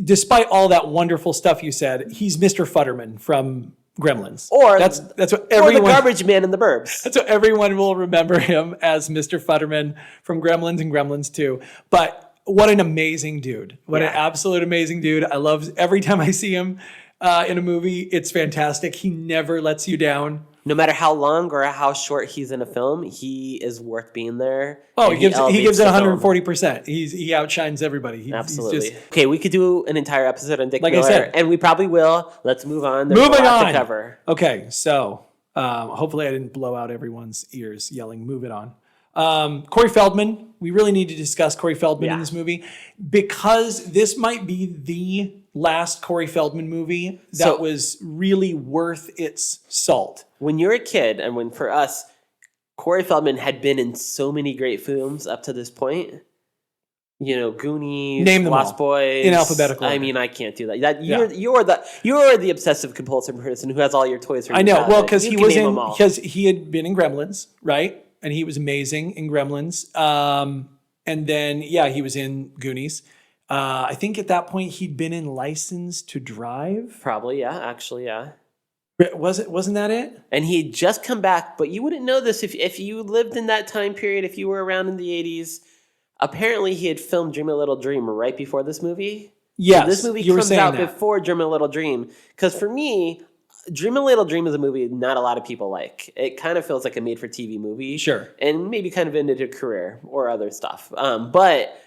despite all that wonderful stuff you said, he's Mr. Futterman from Gremlins. Or that's what everyone... Or the garbage man in the Burbs. That's what everyone will remember him as, Mr. Futterman from Gremlins and Gremlins 2. But what an amazing dude. What an absolute amazing dude. I love every time I see him in a movie. It's fantastic. He never lets you down. No matter how long or how short he's in a film, he is worth being there. Oh, he gives it 140%. He outshines everybody. Absolutely. Okay, we could do an entire episode on Dick Miller. I said. And we probably will. Let's move on. There's Moving a lot on. to cover. Okay, so hopefully I didn't blow out everyone's ears yelling, move it on. Corey Feldman. We really need to discuss Corey Feldman in this movie because this might be the last Corey Feldman movie that was really worth its salt. When you're a kid, and for us, Corey Feldman had been in so many great films up to this point. Goonies, Name them Lost all. Boys, in alphabetical order. I can't do that. You're the obsessive compulsive person who has all your toys. From I know. childhood. Well, because he had been in Gremlins, right? And he was amazing in Gremlins. And then, he was in Goonies. I think at that point he'd been in License to Drive. Probably, yeah. Actually, yeah. Wasn't that it? And he'd just come back, but you wouldn't know this if you lived in that time period, if you were around in the 80s. Apparently, he had filmed Dream a Little Dream right before this movie. Yes, so this movie comes out before Dream a Little Dream. Because for me, Dream a Little Dream is a movie not a lot of people like. It kind of feels like a made-for-TV movie. Sure. And maybe kind of ended a career or other stuff. But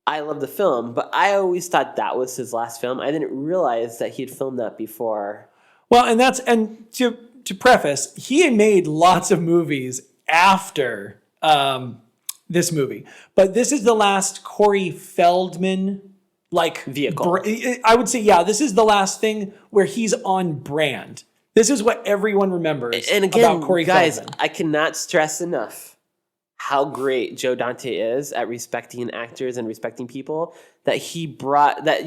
I love the film. But I always thought that was his last film. I didn't realize that he'd filmed that before. Well, and to preface, he had made lots of movies after this movie, but this is the last Corey Feldman vehicle. I would say, this is the last thing where he's on brand. This is what everyone remembers and again, about Corey guys, Feldman. I cannot stress enough how great Joe Dante is at respecting actors and respecting people. That he brought that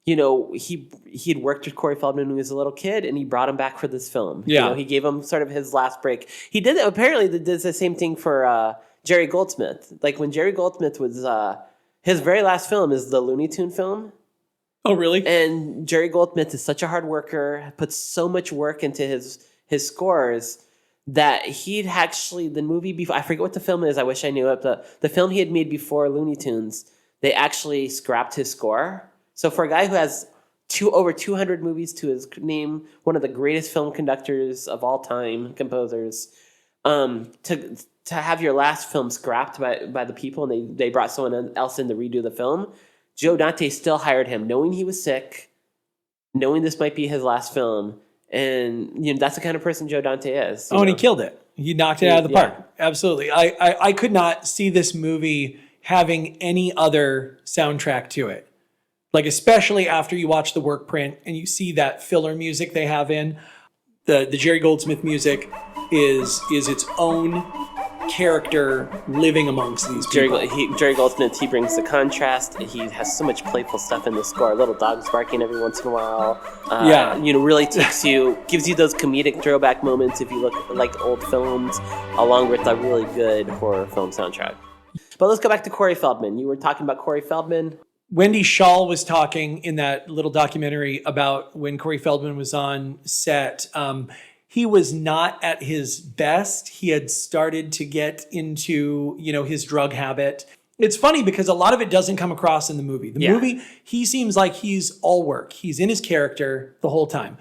he'd worked with Corey Feldman when he was a little kid, and he brought him back for this film. Yeah. He gave him sort of his last break. He did it. Apparently, did the same thing for Jerry Goldsmith. Like when Jerry Goldsmith was his very last film is the Looney Tune film. Oh, really? And Jerry Goldsmith is such a hard worker, puts so much work into his scores that he'd actually the movie before. I forget what the film is. I wish I knew it. The film he had made before Looney Tunes, they actually scrapped his score. So for a guy who has over 200 movies to his name, one of the greatest film conductors of all time, composers, to have your last film scrapped by the people and they brought someone else in to redo the film, Joe Dante still hired him, knowing he was sick, knowing this might be his last film. And that's the kind of person Joe Dante is. And he killed it. He knocked it out of the park. Absolutely. I could not see this movie having any other soundtrack to it. Like, especially after you watch the work print and you see that filler music they have in, the Jerry Goldsmith music is its own character living amongst these people. Jerry Goldsmith, he brings the contrast. He has so much playful stuff in the score. Little dogs barking every once in a while. Really gives you those comedic throwback moments if you look like old films, along with a really good horror film soundtrack. But let's go back to Corey Feldman. You were talking about Corey Feldman. Wendy Schaal was talking in that little documentary about when Corey Feldman was on set. He was not at his best. He had started to get into, his drug habit. It's funny because a lot of it doesn't come across in the movie. The movie, he seems like he's all work. He's in his character the whole time.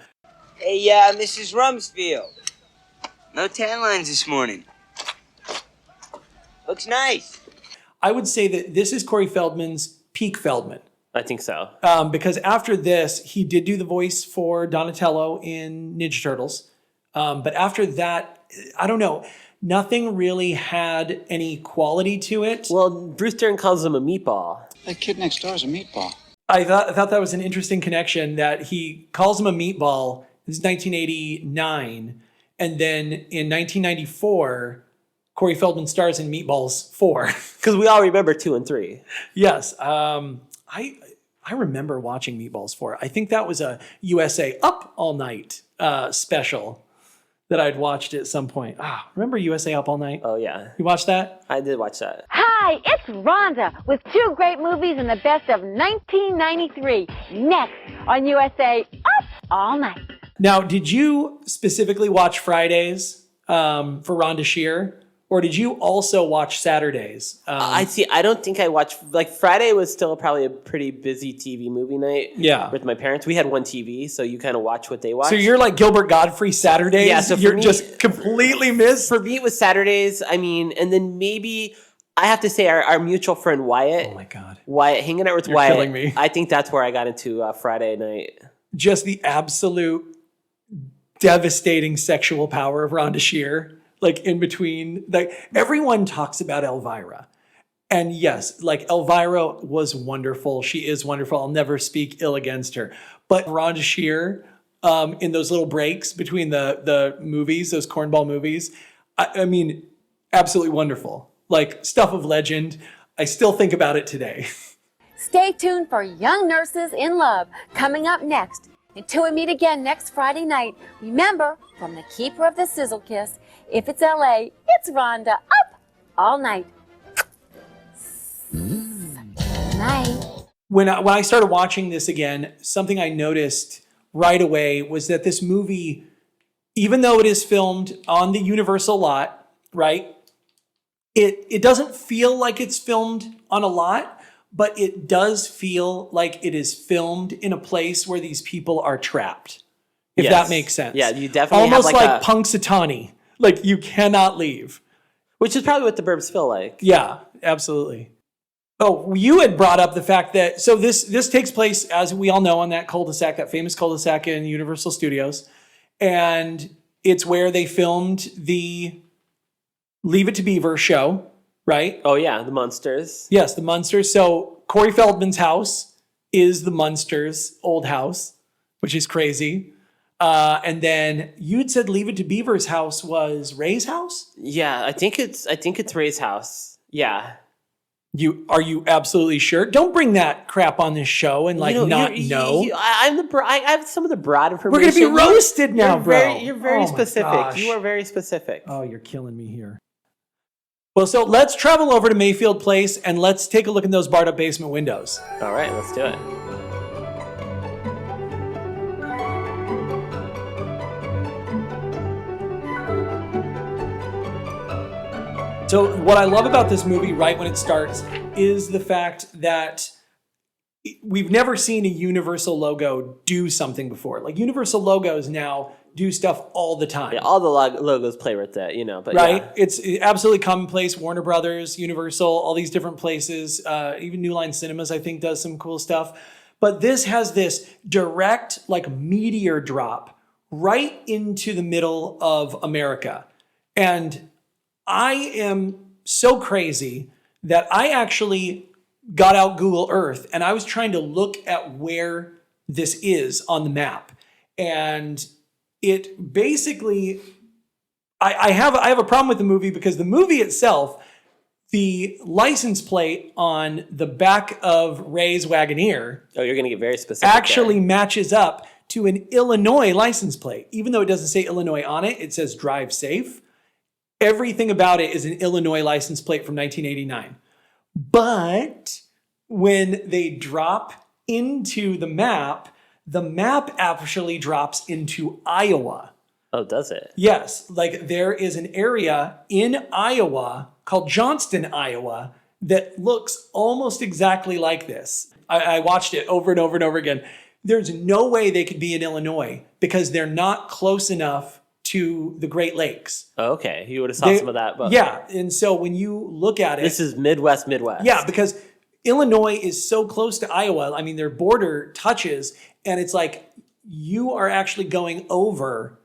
Hey, Mrs. Rumsfeld. No tan lines this morning. Looks nice. I would say that this is Corey Feldman's peak Feldman. I think so. Because after this, he did do the voice for Donatello in Ninja Turtles. But after that, I don't know. Nothing really had any quality to it. Well, Bruce Dern calls him a meatball. That kid next door is a meatball. I thought that was an interesting connection that he calls him a meatball. This is 1989. And then in 1994, Corey Feldman stars in Meatballs 4. Because we all remember 2 and 3. Yes. I remember watching Meatballs 4. I think that was a USA Up All Night special that I'd watched at some point. Remember USA Up All Night? Oh, yeah. You watched that? I did watch that. Hi, it's Rhonda with 2 great movies and the best of 1993. Next on USA Up All Night. Now, did you specifically watch Fridays for Rhonda Shear? Or did you also watch Saturdays? I don't think I watched... Friday was still probably a pretty busy TV movie night with my parents. We had one TV, so you kind of watch what they watch. So you're like Gilbert Godfrey Saturdays? Yeah, so you're just completely missed? For me, it was Saturdays. And then maybe... I have to say our mutual friend Wyatt. Oh, my God. Wyatt, hanging out with You're Wyatt. killing me. I think that's where I got into Friday night. Just the absolute devastating sexual power of Rhonda Shear. In between, everyone talks about Elvira. And yes, Elvira was wonderful. She is wonderful. I'll never speak ill against her. But Rhonda Shear, in those little breaks between the movies, those cornball movies, I mean, absolutely wonderful. Stuff of legend. I still think about it today. Stay tuned for Young Nurses in Love coming up next. Until we meet again next Friday night, remember, from the keeper of the Sizzle Kiss, if it's LA, it's Rhonda. Up all night. night. When I started watching this again, something I noticed right away was that this movie, even though it is filmed on the Universal lot, right? It doesn't feel like it's filmed on a lot, but it does feel like it is filmed in a place where these people are trapped. If Yes. that makes sense. Yeah, you definitely almost have like Punxsutawney. Like you cannot leave. Which is probably what the Burbs feel like. Yeah, absolutely. Oh, you had brought up the fact that, so this takes place, as we all know, on that cul-de-sac, that famous cul-de-sac in Universal Studios. And it's where they filmed the Leave It to Beaver show, right? Oh, yeah, the Munsters. Yes, the Munsters. So Corey Feldman's house is the Munsters' old house, which is crazy. And then you'd said Leave It to Beaver's house was Ray's house? Yeah, I think it's Ray's house. Yeah. Are you absolutely sure? Don't bring that crap on this show and like not know. I have some of the broad information. We're gonna be roasted now, bro. You're very Oh my specific. gosh. You are very specific. Oh, you're killing me here. Well, so let's travel over to Mayfield Place and let's take a look in those barred up basement windows. All right, let's do it. So what I love about this movie right when it starts is the fact that we've never seen a Universal logo do something before. Like Universal logos now do stuff all the time. Yeah, all the logos play with that, you know. But right? yeah. It's absolutely commonplace. Warner Brothers, Universal, all these different places. Even New Line Cinemas, I think, does some cool stuff. But this has this direct, like, meteor drop right into the middle of America. And I am so crazy that I actually got out Google Earth and I was trying to look at where this is on the map. And it basically, I have a problem with the movie because the movie itself, the license plate on the back of Ray's Wagoneer. Oh, you're going to get very specific. Actually matches up to an Illinois license plate. Even though it doesn't say Illinois on it, it says drive safe. Everything about it is an Illinois license plate from 1989. But when they drop into the map actually drops into Iowa. Oh, does it? Yes. Like there is an area in Iowa called Johnston, Iowa, that looks almost exactly like this. I watched it over and over and over again. There's no way they could be in Illinois because they're not close enough to the Great Lakes. Oh, okay. You would have saw some of that. But yeah. And so when you look at it. This is Midwest. Yeah, because Illinois is so close to Iowa. I mean, their border touches and it's like you are actually going over,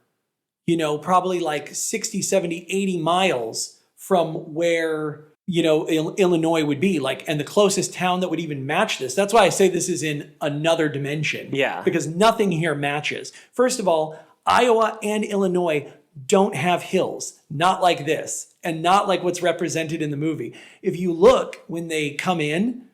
probably like 60, 70, 80 miles from where, Illinois would be like, and the closest town that would even match this. That's why I say this is in another dimension. Yeah. Because nothing here matches. First of all, Iowa and Illinois don't have hills, not like this, and not like what's represented in the movie. If you look when they come in,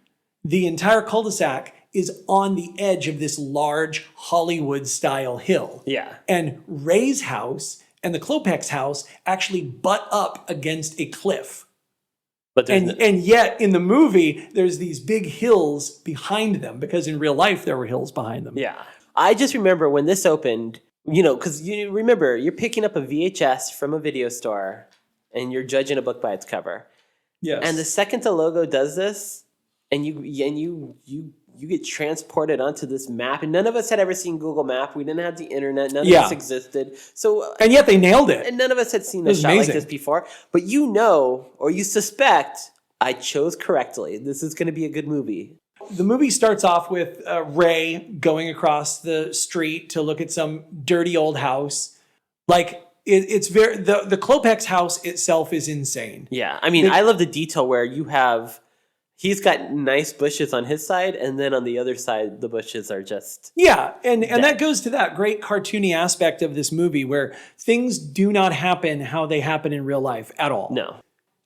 the entire cul-de-sac is on the edge of this large Hollywood-style hill. Yeah. And Ray's house and the Klopek's house actually butt up against a cliff. But and yet in the movie, there's these big hills behind them because in real life, there were hills behind them. Yeah. I just remember when this opened, because you remember, you're picking up a VHS from a video store and you're judging a book by its cover. Yes. And the second the logo does this, and you get transported onto this map, and none of us had ever seen Google Map. We didn't have the internet. None of us existed. So, and yet they nailed it. And none of us had seen a shot like this before. But or you suspect, I chose correctly. This is going to be a good movie. The movie starts off with Ray going across the street to look at some dirty old house. Like it's very the Klopek's house itself is insane. Yeah, I mean, I love the detail where he's got nice bushes on his side, and then on the other side, the bushes are just and that goes to that great cartoony aspect of this movie where things do not happen how they happen in real life at all. No.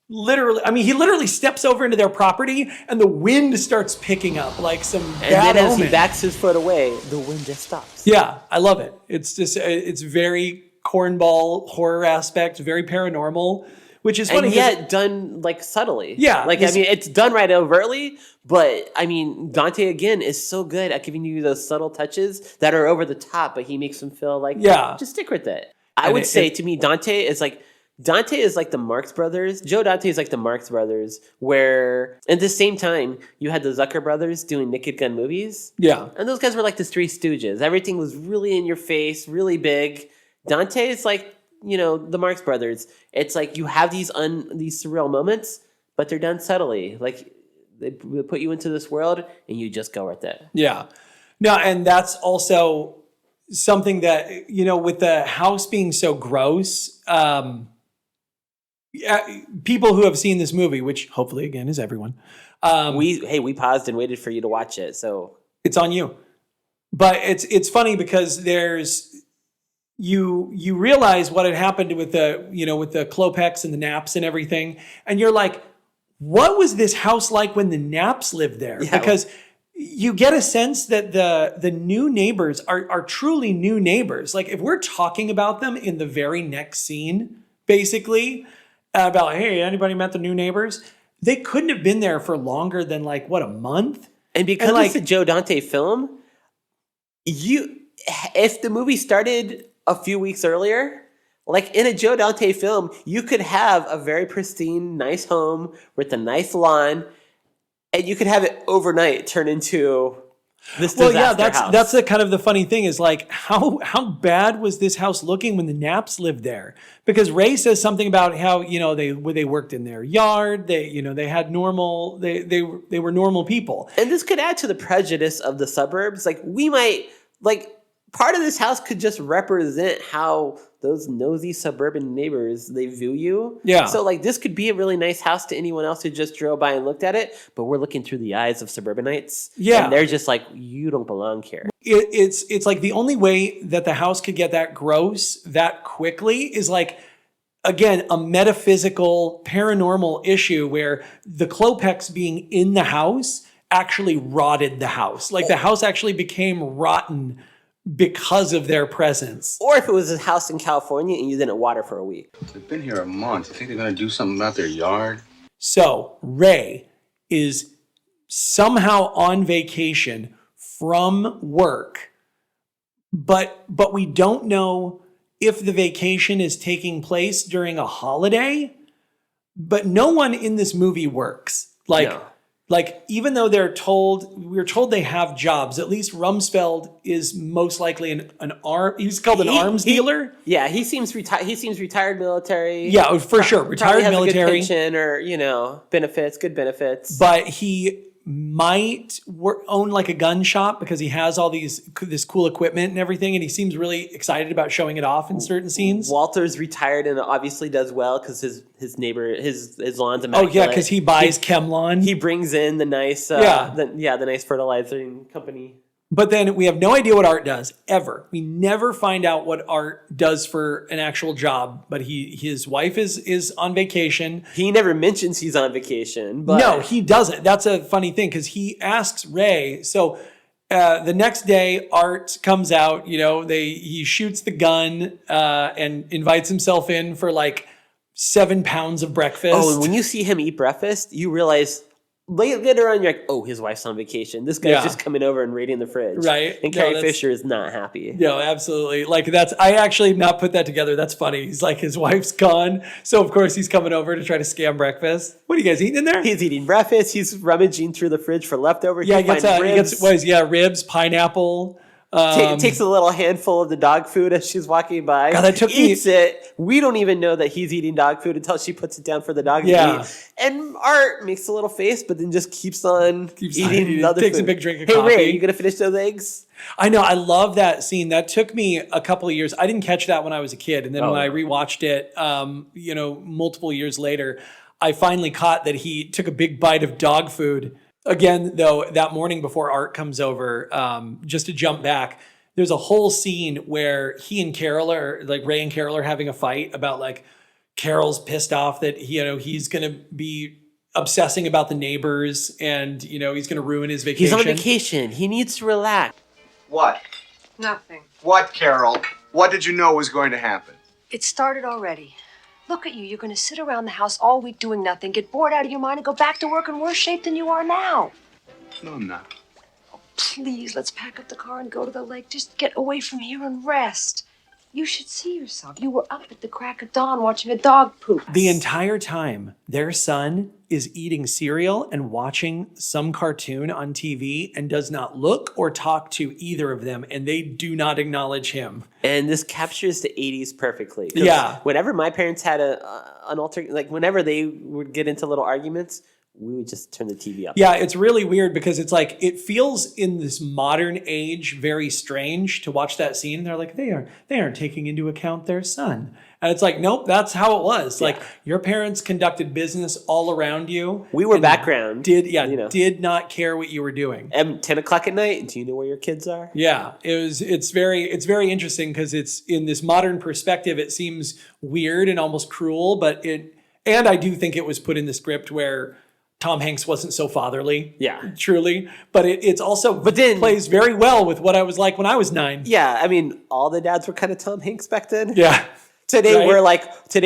Literally, I mean, he literally steps over into their property and the wind starts picking up like some bad And then as omen. he backs his foot away, the wind just stops. Yeah, I love it. It's just, it's very cornball horror aspect, very paranormal. which is funny. And yet done like subtly. Yeah. Like, I mean, it's done right overtly, but I mean, Dante again is so good at giving you those subtle touches that are over the top, but he makes them feel like, just stick with it. I would say to me, Dante is like the Marx Brothers. Joe Dante is like the Marx Brothers, where at the same time you had the Zucker brothers doing Naked Gun movies. Yeah. And those guys were like the Three Stooges. Everything was really in your face, really big. Dante is like, the Marx Brothers. It's like you have these surreal moments, but they're done subtly. Like they put you into this world and you just go with it. Yeah. No, and that's also something that, with the house being so gross, people who have seen this movie, which hopefully again is everyone. We paused and waited for you to watch it, so it's on you. But it's funny because you realize what had happened with the Klopex and the Naps and everything, and you're like, what was this house like when the Naps lived there? Yeah. Because you get a sense that the new neighbors are truly new neighbors. Like if we're talking about them in the very next scene, basically, about, hey, anybody met the new neighbors? They couldn't have been there for longer than like, what, a month? And because it's a Joe Dante film, if the movie started a few weeks earlier, like in a Joe Dante film, you could have a very pristine, nice home with a nice lawn, and you could have it overnight turn into this disaster house. That's the kind of the funny thing is like how bad was this house looking when the Naps lived there? Because Ray says something about how they worked in their yard, they had normal they were normal people, and this could add to the prejudice of the suburbs. Like we might part of this house could just represent how those nosy suburban neighbors, they view you. Yeah. So like this could be a really nice house to anyone else who just drove by and looked at it, but we're looking through the eyes of suburbanites. Yeah. And they're just like, you don't belong here. It's like the only way that the house could get that gross that quickly is like, again, a metaphysical paranormal issue where the Klopex being in the house actually rotted the house. Like the house actually became rotten because of their presence. Or if it was a house in California and you didn't water for a week. They've been here a month. You think they're going to do something about their yard? So Ray is somehow on vacation from work, but we don't know if the vacation is taking place during a holiday, but no one in this movie works. Like, even though we're told they have jobs, at least Rumsfeld is most likely he's called an arms dealer. Yeah, he seems retired military. Yeah, for sure. Retired has military. A good pension or, benefits, good benefits. But he might own like a gun shop because he has all this cool equipment and everything, and he seems really excited about showing it off in certain scenes. Walter's retired and obviously does well because his neighbor, his lawn's immaculate. Oh yeah, because he buys ChemLawn. He brings in the nice the nice fertilizing company. But then we have no idea what Art does ever. We never find out what Art does for an actual job. But his wife is on vacation. He never mentions he's on vacation. But no, he doesn't. That's a funny thing because he asks Ray. So the next day, Art comes out. He shoots the gun and invites himself in for like 7 pounds of breakfast. Oh, and when you see him eat breakfast, you realize. Later on, you're like, oh, his wife's on vacation. This guy's just coming over and raiding the fridge. Right. And Carrie Fisher is not happy. No, absolutely. Like I actually not put that together. That's funny. He's like, his wife's gone. So of course he's coming over to try to scam breakfast. What are you guys eating in there? He's eating breakfast. He's rummaging through the fridge for leftovers. Yeah, he gets ribs, pineapple. Takes a little handful of the dog food as she's walking by. God, that took eats it. We don't even know that he's eating dog food until she puts it down for the dog to eat. And Art makes a little face, but then just keeps eating other takes food. A big drink of coffee. Hey, Ray, are you going to finish those eggs? I know. I love that scene. That took me a couple of years. I didn't catch that when I was a kid. And then when I rewatched it, multiple years later, I finally caught that he took a big bite of dog food. Again, though, that morning before Art comes over, just to jump back, there's a whole scene where he and Carol are, like Ray and Carol are having a fight about like Carol's pissed off that he's going to be obsessing about the neighbors and, he's going to ruin his vacation. He's on vacation. He needs to relax. What? Nothing. What, Carol? What did you know was going to happen? It started already. Look at you. You're going to sit around the house all week doing nothing, get bored out of your mind, and go back to work in worse shape than you are now. No, I'm not. Please, let's pack up the car and go to the lake. Just get away from here and rest. You should see yourself. You were up at the crack of dawn watching a dog poop. The entire time, their son is eating cereal and watching some cartoon on TV and does not look or talk to either of them, and they do not acknowledge him. And this captures the 80s perfectly. Yeah. Whenever my parents had an like whenever they would get into little arguments, we would just turn the TV up. Yeah, it's really weird because it's like, it feels in this modern age very strange to watch that scene. They're like, they aren't taking into account their son. And it's like, nope, that's how it was. Yeah. Like, your parents conducted business all around you. We were background. Did not care what you were doing. And 10 o'clock at night, do you know where your kids are? Yeah, it's very interesting because it's in this modern perspective, it seems weird and almost cruel, and I do think it was put in the script where Tom Hanks wasn't so fatherly. Yeah. Truly. But it's also plays very well with what I was like when I was 9. Yeah. I mean, all the dads were kind of Tom Hanks back then. Yeah. Today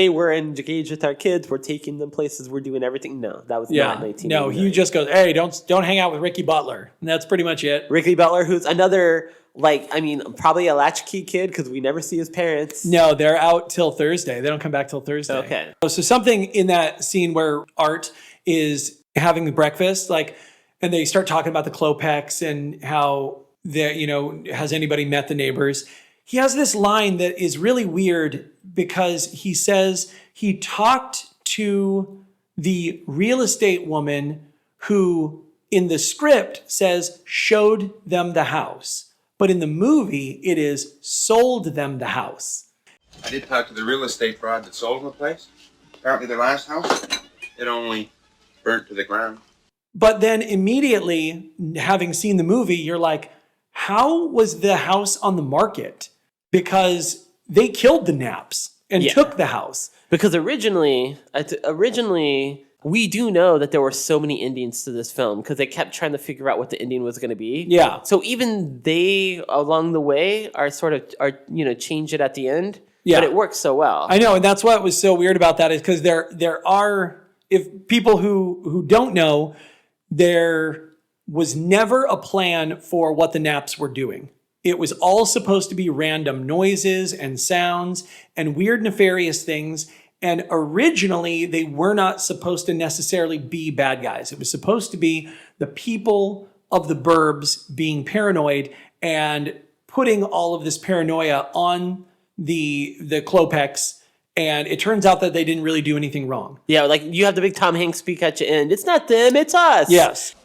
we're engaged with our kids. We're taking them places. We're doing everything. No, that was not 1989. No, he just goes, hey, don't hang out with Ricky Butler. And that's pretty much it. Ricky Butler, who's another, probably a latchkey kid because we never see his parents. No, they're out till Thursday. They don't come back till Thursday. Okay. So something in that scene where Art is having the breakfast, and they start talking about the Klopeks and how has anybody met the neighbors? He has this line that is really weird because he says he talked to the real estate woman who in the script says showed them the house. But in the movie, it is sold them the house. I did talk to the real estate broad that sold the place. Apparently the last house, it only burnt to the ground. But then immediately, having seen the movie, you're like, how was the house on the market? Because they killed the Knapps and took the house. Because originally, we do know that there were so many endings to this film because they kept trying to figure out what the ending was going to be. Yeah. So even they, along the way, are change it at the end. Yeah. But it works so well. I know, and that's what was so weird about that is because there are, if people who don't know, there was never a plan for what the Knapps were doing. It was all supposed to be random noises and sounds and weird, nefarious things. And originally, they were not supposed to necessarily be bad guys. It was supposed to be the people of the Burbs being paranoid and putting all of this paranoia on the Klopeks. And it turns out that they didn't really do anything wrong. Yeah, you have the big Tom Hanks speak at your end. It's not them, it's us. Yes.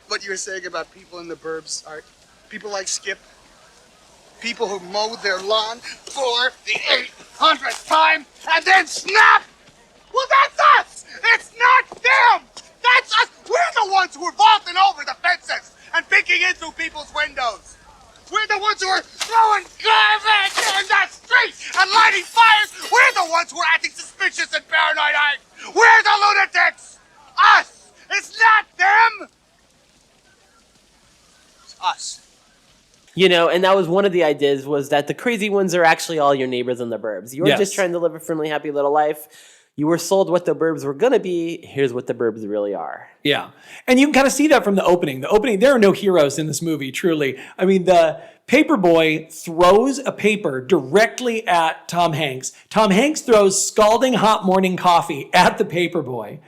What you were saying about people in the Burbs, Art, people like Skip, people who mowed their lawn for the 800th time and then snap! Well, that's us! It's not them! That's us! We're the ones who are vaulting over the fences and peeking in through people's windows. We're the ones who are throwing garbage in the street and lighting fires. We're the ones who are acting suspicious and paranoid. We're the lunatics! Us! It's not them! It's us. And that was one of the ideas was that the crazy ones are actually all your neighbors in the Burbs. You were just trying to live a friendly, happy little life. You were sold what the Burbs were going to be. Here's what the Burbs really are. Yeah. And you can kind of see that from the opening. The opening, there are no heroes in this movie, truly. I mean, the paperboy throws a paper directly at Tom Hanks. Tom Hanks throws scalding hot morning coffee at the paperboy.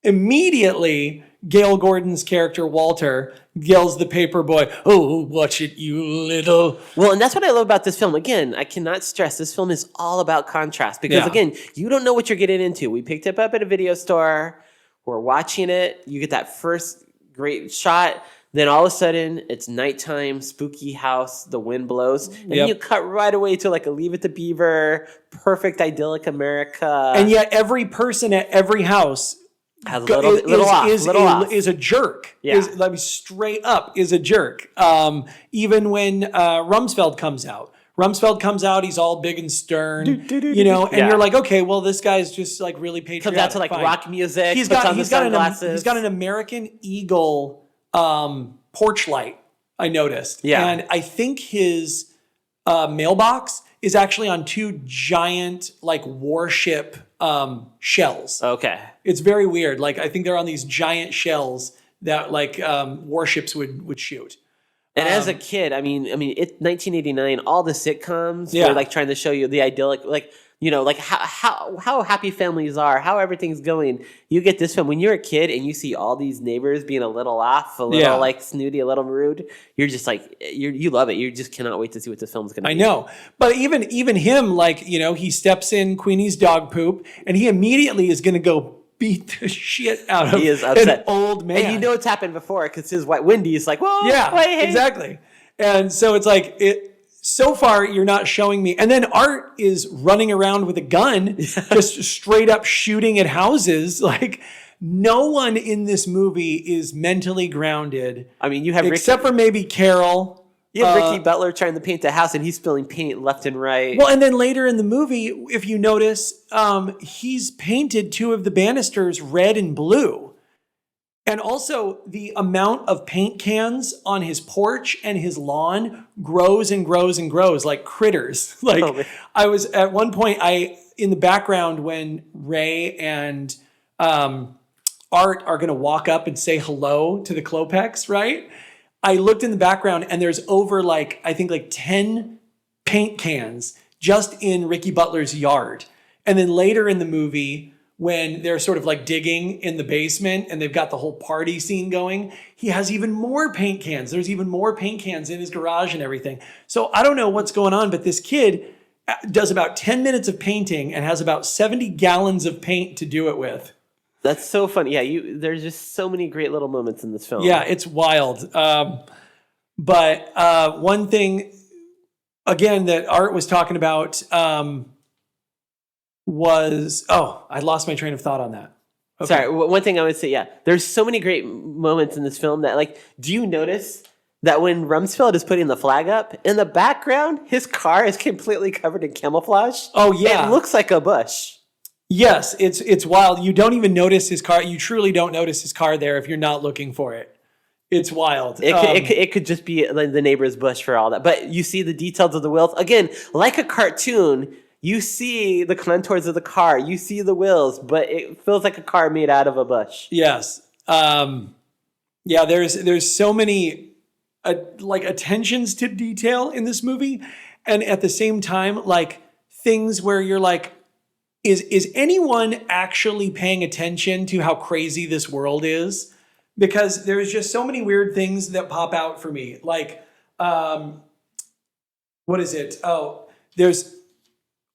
Immediately, Gail Gordon's character, Walter, yells the paperboy, "Oh, watch it, you little..." Well, and that's what I love about this film. Again, I cannot stress, this film is all about contrast. Because, again, you don't know what you're getting into. We picked it up at a video store. We're watching it. You get that first great shot. Then all of a sudden, it's nighttime, spooky house, the wind blows. And then you cut right away to a Leave It to Beaver, perfect, idyllic America. And yet every person at every house has is a jerk. Yeah. Straight up is a jerk. Even when Rumsfeld comes out. He's all big and stern, and you're like, okay, well, this guy's just really patriotic. Comes out to rock music. He's got an American Eagle porch light. I noticed. Yeah. And I think his mailbox is actually on 2 giant warship shells. Okay. It's very weird. Like, I think they're on these giant shells that like warships would shoot. And as a kid, I mean, it's 1989. All the sitcoms Yeah. were like trying to show you the idyllic, like like how happy families are, how everything's going. You get this film when you're a kid and you see all these neighbors being a little off, a little like snooty, a little rude. You're just like you love it. You just cannot wait to see what this film's going to be. I know, but even him, like he steps in Queenie's dog poop, and he immediately is going to go beat the shit out of He is upset. an old man. And it's happened before because his wife Wendy is like, whoa, Yeah, wait, hey. exactly. And so it's like so far you're not showing me. And then Art is running around with a gun, just straight up shooting at houses. Like, no one in this movie is mentally grounded. I mean, you have except for maybe Carol. You have Ricky Butler trying to paint the house, and he's spilling paint left and right. Well, and then later in the movie, if you notice, he's painted two of the banisters red and blue. And also, the amount of paint cans on his porch and his lawn grows and grows and grows like critters. Like, I was at one point, in the background when Ray and Art are going to walk up and say hello to the Klopex, right? I looked in the background and there's over I think 10 paint cans just in Ricky Butler's yard. And then later in the movie, when they're sort of digging in the basement and they've got the whole party scene going, he has even more paint cans. There's even more paint cans in his garage and everything. So I don't know what's going on, but this kid does about 10 minutes of painting and has about 70 gallons of paint to do it with. That's so funny. Yeah, there's just so many great little moments in this film. Yeah, it's wild. But one thing, again, that Art was talking about was... Oh, I lost my train of thought on that. Okay. Sorry, one thing I would say, there's so many great moments in this film that, do you notice that when Rumsfeld is putting the flag up, in the background, his car is completely covered in camouflage? Oh, yeah. It looks like a bush. Yes, it's wild. You don't even notice his car. You truly don't notice his car there if you're not looking for it. It's wild. It could just be the neighbor's bush for all that. But you see the details of the wheels. Again, like a cartoon, you see the contours of the car. You see the wheels, but it feels like a car made out of a bush. Yes. Yeah, there's so many attentions to detail in this movie. And at the same time, things where you're like, is anyone actually paying attention to how crazy this world is? Because there's just so many weird things that pop out for me. What is it? Oh, there's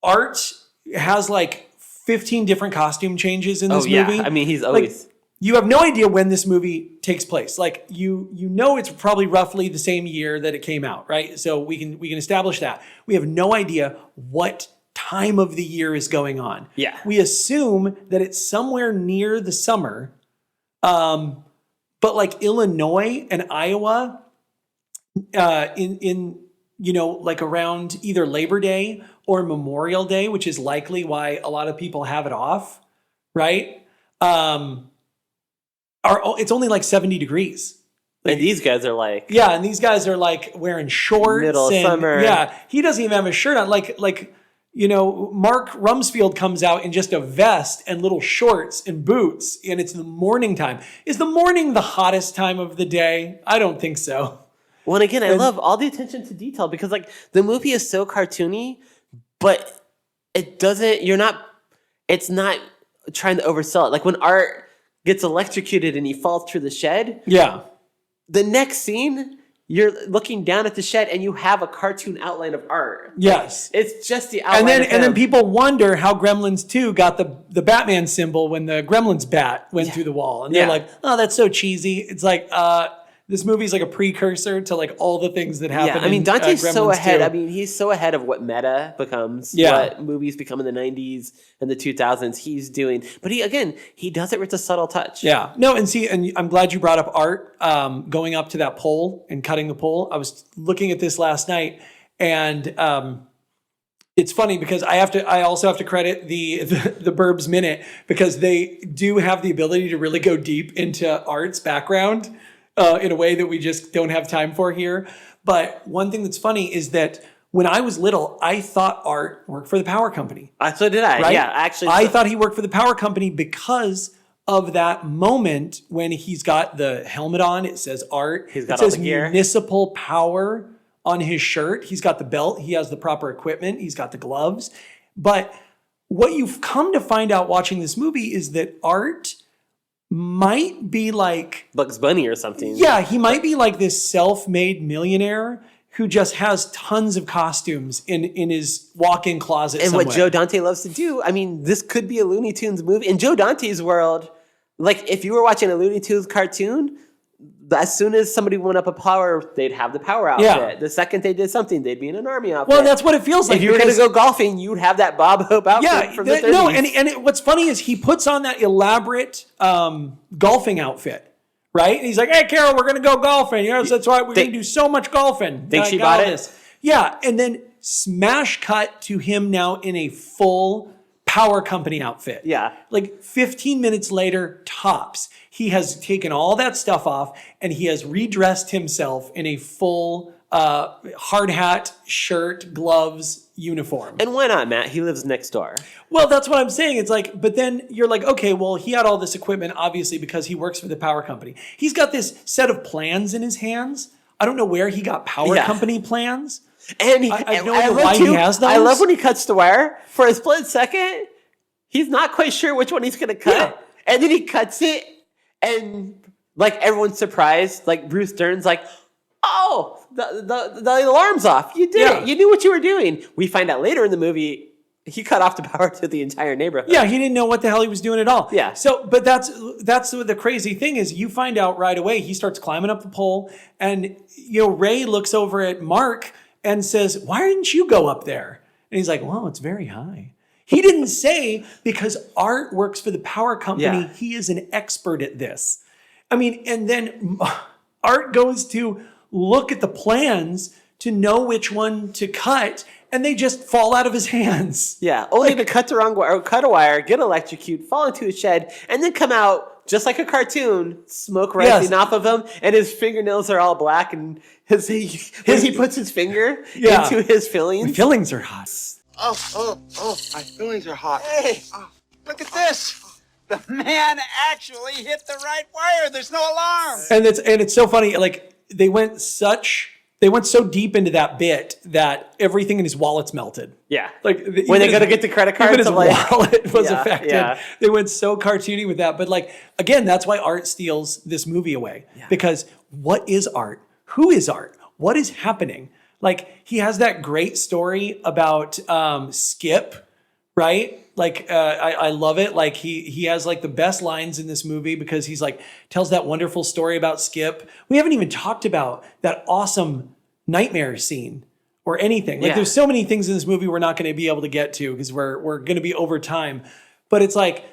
Art has 15 different costume changes in this movie. I mean, he's always... You have no idea when this movie takes place. You know it's probably roughly the same year that it came out, right? So we can establish that. We have no idea what time of the year is going on. Yeah. We assume that it's somewhere near the summer. But Illinois and Iowa, in around either Labor Day or Memorial Day, which is likely why a lot of people have it off, right? It's only 70 degrues. And these guys are and these guys are wearing shorts. Middle of summer. Yeah, he doesn't even have a shirt on. Mark Rumsfeld comes out in just a vest and little shorts and boots, and it's the morning time. Is the morning the hottest time of the day? I don't think so. Well, and again, I love all the attention to detail because the movie is so cartoony, but it's not trying to oversell it. When Art gets electrocuted and he falls through the shed. Yeah. The next scene, you're looking down at the shed and you have a cartoon outline of Art. Yes. It's just the outline and then people wonder how Gremlins 2 got the Batman symbol when the Gremlins bat went through the wall. And they're like, oh, that's so cheesy. It's this movie's a precursor to all the things that happen. Yeah, I mean, Dante's so ahead. 2. I mean, he's so ahead of what meta becomes, what movies become in the 90s and the 2000s. He's doing, but he does it with a subtle touch. Yeah, no, and I'm glad you brought up Art going up to that pole and cutting the pole. I was looking at this last night, and it's funny because I also have to credit the Burbs Minute because they do have the ability to really go deep into Art's background. In a way that we just don't have time for here. But one thing that's funny is that When I was little, I thought Art worked for the power company. So did I. Right? Yeah, actually. I thought he worked for the power company because of that moment when he's got the helmet on. It says Art. He's got it says all the gear. Municipal Power on his shirt. He's got the belt. He has the proper equipment. He's got the gloves. But what you've come to find out watching this movie is that Art might be like Bugs Bunny or something. Yeah, he might be like this self-made millionaire who just has tons of costumes in his walk-in closet And somewhere. what Joe Dante loves to do, I mean, this could be a Looney Tunes movie. In Joe Dante's world, like if you were watching a Looney Tunes cartoon, as soon as somebody went up a power, they'd have the power outfit. Yeah. The second they did something, they'd be in an army outfit. Well, that's what it feels like. If you were going to go golfing, you'd have that Bob Hope outfit from the 30s. No, and what's funny is he puts on that elaborate golfing outfit, right? And he's like, "Hey, Carol, we're going to go golfing. Yes, that's right. We're going to do so much golfing." Think I she got bought all it? this. Yeah, and then smash cut to him now in a full power company outfit. Yeah. Like 15 minutes later, tops. He has taken all that stuff off and he has redressed himself in a full hard hat, shirt, gloves, uniform. And why not, Matt? He lives next door. Well, that's what I'm saying. It's like, but then you're like, okay, well, he had all this equipment, obviously, because he works for the power company. He's got this set of plans in his hands. I don't know where he got power company plans. And I have no idea why he has those. I love when he cuts the wire. For a split second, he's not quite sure which one he's going to cut. Yeah. And then he cuts it, and like everyone's surprised. Like Bruce Dern's like, oh, the alarm's off. You did it. You knew what you were doing. We find out later in the movie, he cut off the power to the entire neighborhood. Yeah, he didn't know what the hell he was doing at all. Yeah. So, but that's the crazy thing is you find out right away. He starts climbing up the pole, and Ray looks over at Mark and says, "Why didn't you go up there?" And he's like, "Well, it's very high." He didn't say because Art works for the power company. Yeah. He is an expert at this. I mean, and then Art goes to look at the plans to know which one to cut, and they just fall out of his hands. Yeah, only to cut the wrong wire, or cut a wire, get electrocuted, fall into a shed, and then come out just like a cartoon, smoke rising off of him, and his fingernails are all black, and when he puts his finger into his fillings. The fillings are hot. Oh, my feelings are hot. Hey, look at this. The man actually hit the right wire. There's no alarm. And it's so funny. Like they went so deep into that bit that everything in his wallet's melted. Yeah. Like when they go to get the credit cards, even his wallet was Yeah, affected. yeah. They went so cartoony with that. But like again, that's why Art steals this movie away. Yeah. Because what is Art? Who is Art? What is happening? Like he has that great story about Skip, right? Like I love it. Like he has like the best lines in this movie because he's like tells that wonderful story about Skip. We haven't even talked about that awesome nightmare scene or anything. Like there's so many things in this movie we're not going to be able to get to because we're going to be over time. But it's like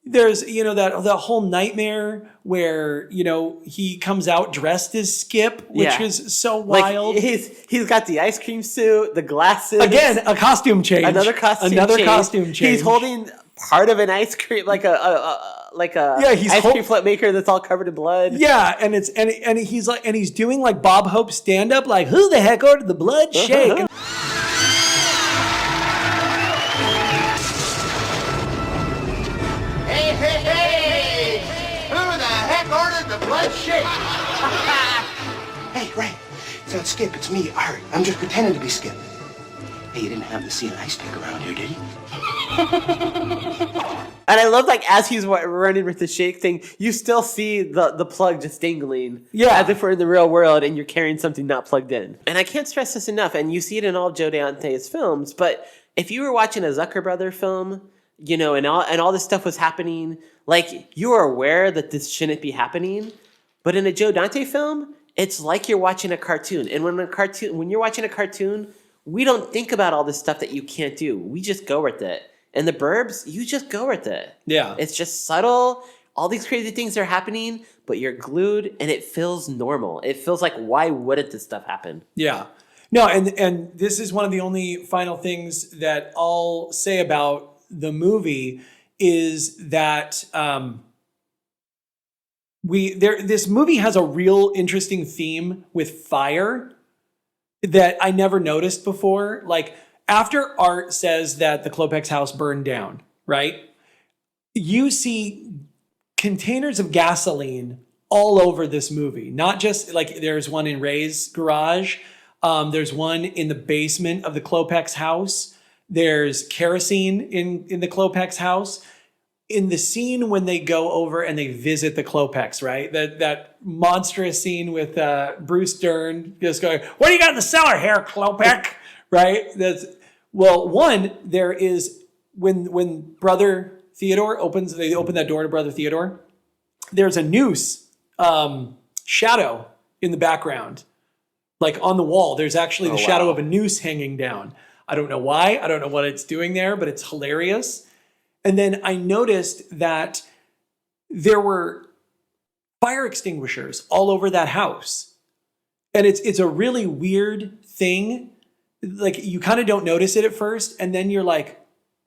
there's that whole nightmare where he comes out dressed as Skip, which is so wild. Like he's got the ice cream suit, the glasses. Again, a costume change. Another costume change. He's holding part of an ice cream, like a ice cream flip maker that's all covered in blood. Yeah, and he's doing like Bob Hope stand up, like who the heck ordered the blood shake? Hey! Who the heck ordered the blood shake? Hey, Ray. It's not Skip. It's me, Art. I'm just pretending to be Skip. Hey, you didn't happen to see an ice pick around here, did you? And I love like as he's running with the shake thing, you still see the plug just dangling. Yeah. As if we're in the real world and you're carrying something not plugged in. And I can't stress this enough, and you see it in all Joe Dante's films, but if you were watching a Zucker Brother film, and all this stuff was happening, like you are aware that this shouldn't be happening. But in a Joe Dante film, it's like you're watching a cartoon. And when you're watching a cartoon, we don't think about all this stuff that you can't do. We just go with it. And the Burbs, you just go with it. Yeah. It's just subtle. All these crazy things are happening, but you're glued and it feels normal. It feels like, why wouldn't this stuff happen? Yeah. No, and this is one of the only final things that I'll say about the movie is that this movie has a real interesting theme with fire that I never noticed before. Like after Art says that the Klopex house burned down, right? You see containers of gasoline all over this movie. Not just like there's one in Ray's garage. There's one in the basement of the Klopex house. There's kerosene in the Klopex house. In the scene when they go over and they visit the Klopex, right? That monstrous scene with Bruce Dern just going, "What do you got in the cellar here, Klopex?" Right? There is when Brother Theodore they open that door to Brother Theodore. There's a noose shadow in the background, like on the wall. There's actually the shadow of a noose hanging down. I don't know why. I don't know what it's doing there, but it's hilarious. And then I noticed that there were fire extinguishers all over that house. And it's a really weird thing. Like you kind of don't notice it at first. And then you're like,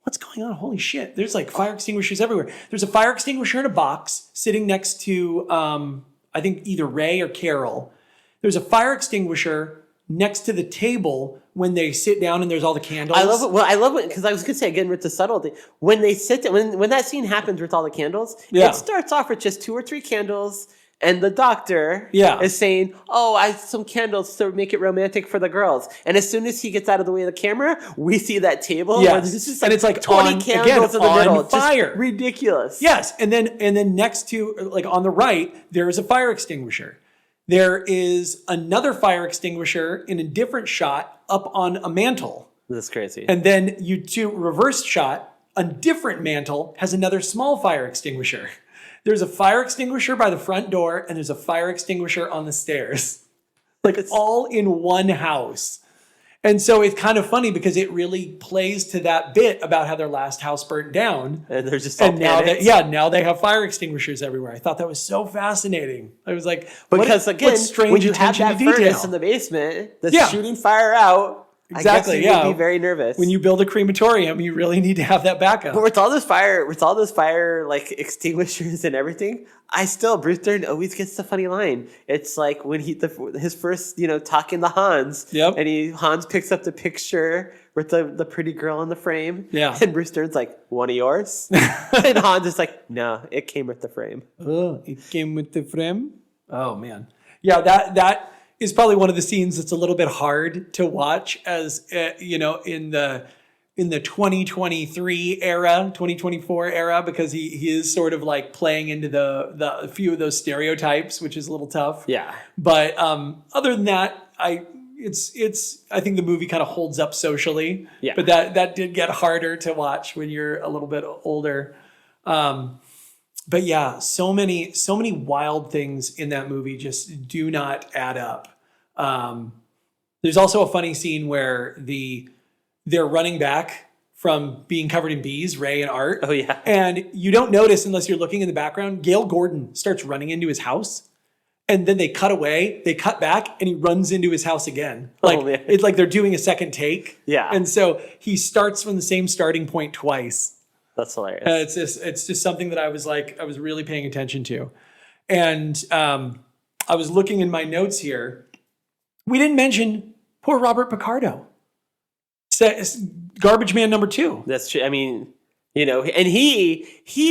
what's going on? Holy shit. There's like fire extinguishers everywhere. There's a fire extinguisher in a box sitting next to, I think either Ray or Carol. There's a fire extinguisher next to the table when they sit down and there's all the candles. I love it. Well, I love it because I was going to say again with the subtlety. When they sit down, when that scene happens with all the candles, it starts off with just 2 or 3 candles, and the doctor is saying, "Oh, I have some candles to make it romantic for the girls." And as soon as he gets out of the way of the camera, we see that table. Yes. Where there's just and it's like 20 candles in the middle, fire. Just ridiculous. Yes, and then next to like on the right there is a fire extinguisher. There is another fire extinguisher in a different shot up on a mantle. That's crazy. And then you do reverse shot, a different mantle has another small fire extinguisher. There's a fire extinguisher by the front door and there's a fire extinguisher on the stairs. Like it's all in one house. And so it's kind of funny because it really plays to that bit about how their last house burnt down. And they're just all panicked. Now they have fire extinguishers everywhere. I thought that was so fascinating. I was like, because what strange when you have attention that to detail. furnace in the basement that's shooting fire out, exactly, I guess you would be very nervous. When you build a crematorium, you really need to have that backup. But with all those fire like extinguishers and everything, Bruce Dern always gets the funny line. It's like when his first, talking to Hans, and Hans picks up the picture with the pretty girl in the frame, and Bruce Dern's like, "One of yours?" And Hans is like, "No, it came with the frame." Oh, it came with the frame? Oh man, yeah, that is probably one of the scenes that's a little bit hard to watch as in the 2023 era, 2024 era, because he is sort of like playing into the few of those stereotypes, which is a little tough. Yeah. But other than that, I think the movie kind of holds up socially. Yeah. But that did get harder to watch when you're a little bit older. But yeah, so many wild things in that movie just do not add up. There's also a funny scene where they're running back from being covered in bees, Ray and Art. Oh yeah. And you don't notice unless you're looking in the background, Gale Gordon starts running into his house. And then they cut away, they cut back, and he runs into his house again. It's like they're doing a second take. Yeah. And so he starts from the same starting point twice. That's hilarious. It's just something that I was really paying attention to. And I was looking in my notes here. We didn't mention poor Robert Picardo. Garbage Man number 2. That's true. I mean, and he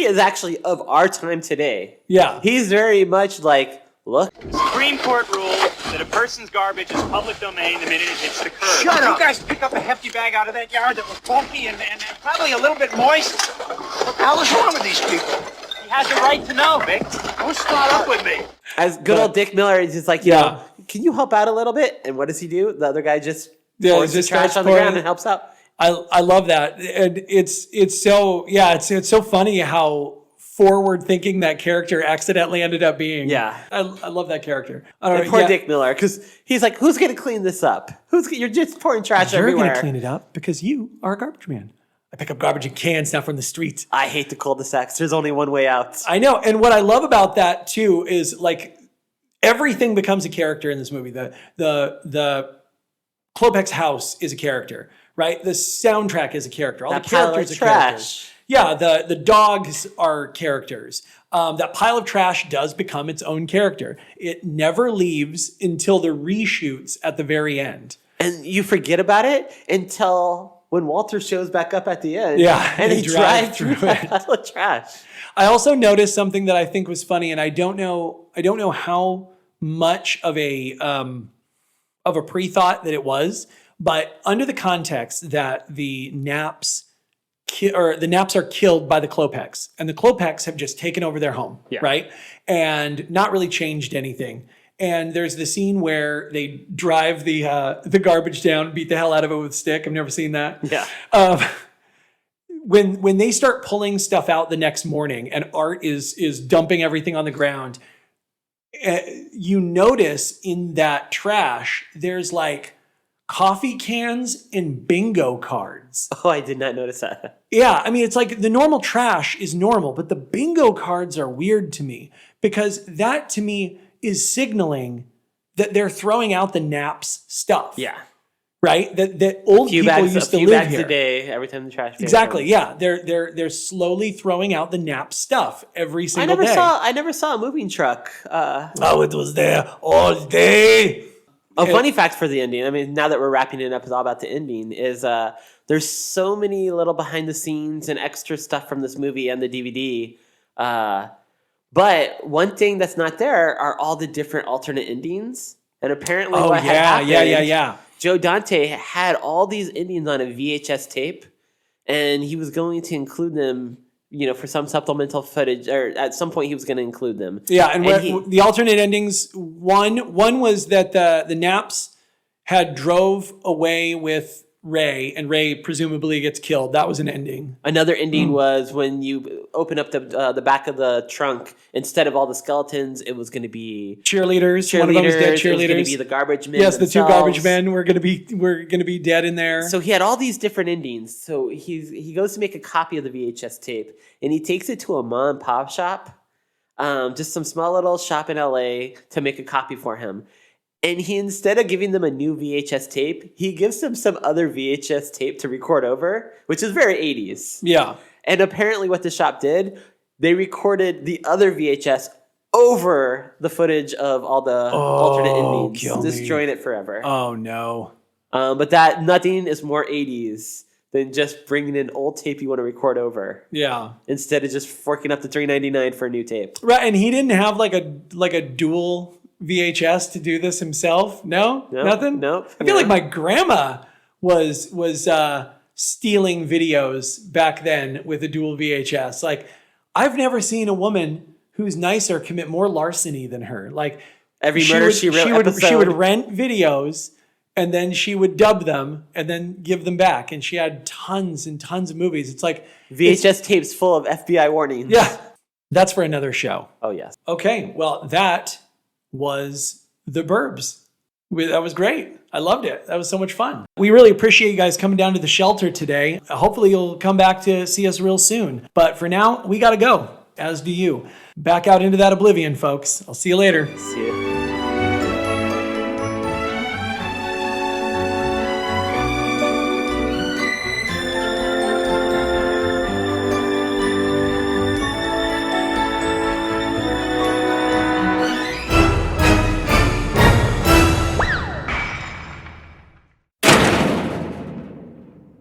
is actually of our time today. Yeah. He's very much like, look. Supreme Court rules that a person's garbage is public domain the minute it hits the curb. Shut up! You guys pick up a hefty bag out of that yard that was funky and probably a little bit moist. What the hell is wrong with these people? He has a right to know, Vic. Don't start up with me. As good old Dick Miller is just like, you know, can you help out a little bit? And what does he do? The other guy just pours the trash on the ground and helps out. I love that. And it's so funny how forward thinking that character accidentally ended up being. Yeah. I love that character. Poor Dick Miller, because he's like, who's going to clean this up? You're just pouring trash everywhere. You're going to clean it up because you are a garbage man. I pick up garbage in cans, not from the street. I hate the cul-de-sacs. There's only one way out. I know. And what I love about that too is like everything becomes a character in this movie. The Klopex house is a character, right? The soundtrack is a character. All that the characters are characters. Yeah, the dogs are characters. That pile of trash does become its own character. It never leaves until the reshoots at the very end. And you forget about it until when Walter shows back up at the end. Yeah, And they he drive drives through through that it. pile of trash. I also noticed something that I think was funny, and I don't know how much of a pre-thought that it was, but under the context that the Naps are killed by the Klopeks, and the Klopeks have just taken over their home, right? And not really changed anything. And there's the scene where they drive the garbage down, beat the hell out of it with a stick. I've never seen that. Yeah. When they start pulling stuff out the next morning, and Art is dumping everything on the ground, you notice in that trash there's like coffee cans and bingo cards. Oh, I did not notice that. Yeah, I mean, it's like the normal trash is normal, but the bingo cards are weird to me because that to me is signaling that they're throwing out the Naps stuff. Yeah. Right? That old people used to live bags here. a day every time the trash. Exactly. Yeah, they're slowly throwing out the Naps stuff every single day. I never saw a moving truck. It was there all day. A funny fact for the ending, I mean, now that we're wrapping it up, it's all about the ending, is there's so many little behind the scenes and extra stuff from this movie and the DVD. But one thing that's not there are all the different alternate endings. And apparently had happened, Joe Dante had all these endings on a VHS tape, and he was going to include them, for some supplemental footage, or at some point he was going to include them. Yeah, and the alternate endings, one was that the Naps had drove away with Ray, and Ray presumably gets killed. That was an ending. Another ending was when you open up the back of the trunk, instead of all the skeletons, it was going to be cheerleaders. One of them was dead cheerleaders. It was going to be the garbage men. Yes, the two garbage men were going to be dead in there. So he had all these different endings. So he goes to make a copy of the VHS tape, and he takes it to a mom and pop shop, just some small little shop in LA, to make a copy for him. And he, instead of giving them a new VHS tape, he gives them some other VHS tape to record over, which is very 80s. Yeah. And apparently what the shop did, they recorded the other VHS over the footage of all the alternate endings, destroying it forever. Oh, no. But that nothing is more 80s than just bringing an old tape you want to record over. Yeah. Instead of just forking up the $3.99 for a new tape. Right, and he didn't have like a dual VHS to do this himself? No? Nothing? Nope. I feel like my grandma was stealing videos back then with a dual VHS. Like, I've never seen a woman who's nicer commit more larceny than her. Like, every Murder, She Wrote episode. She would rent videos, and then she would dub them and then give them back. And she had tons and tons of movies. It's like VHS tapes full of FBI warnings. Yeah. That's for another show. Oh, yes. Okay, well, that was The Burbs. That was great. I loved it. That was so much fun. We really appreciate you guys coming down to the shelter today. Hopefully you'll come back to see us real soon. But for now, we got to go, as do you. Back out into that oblivion, folks. I'll see you later. See you.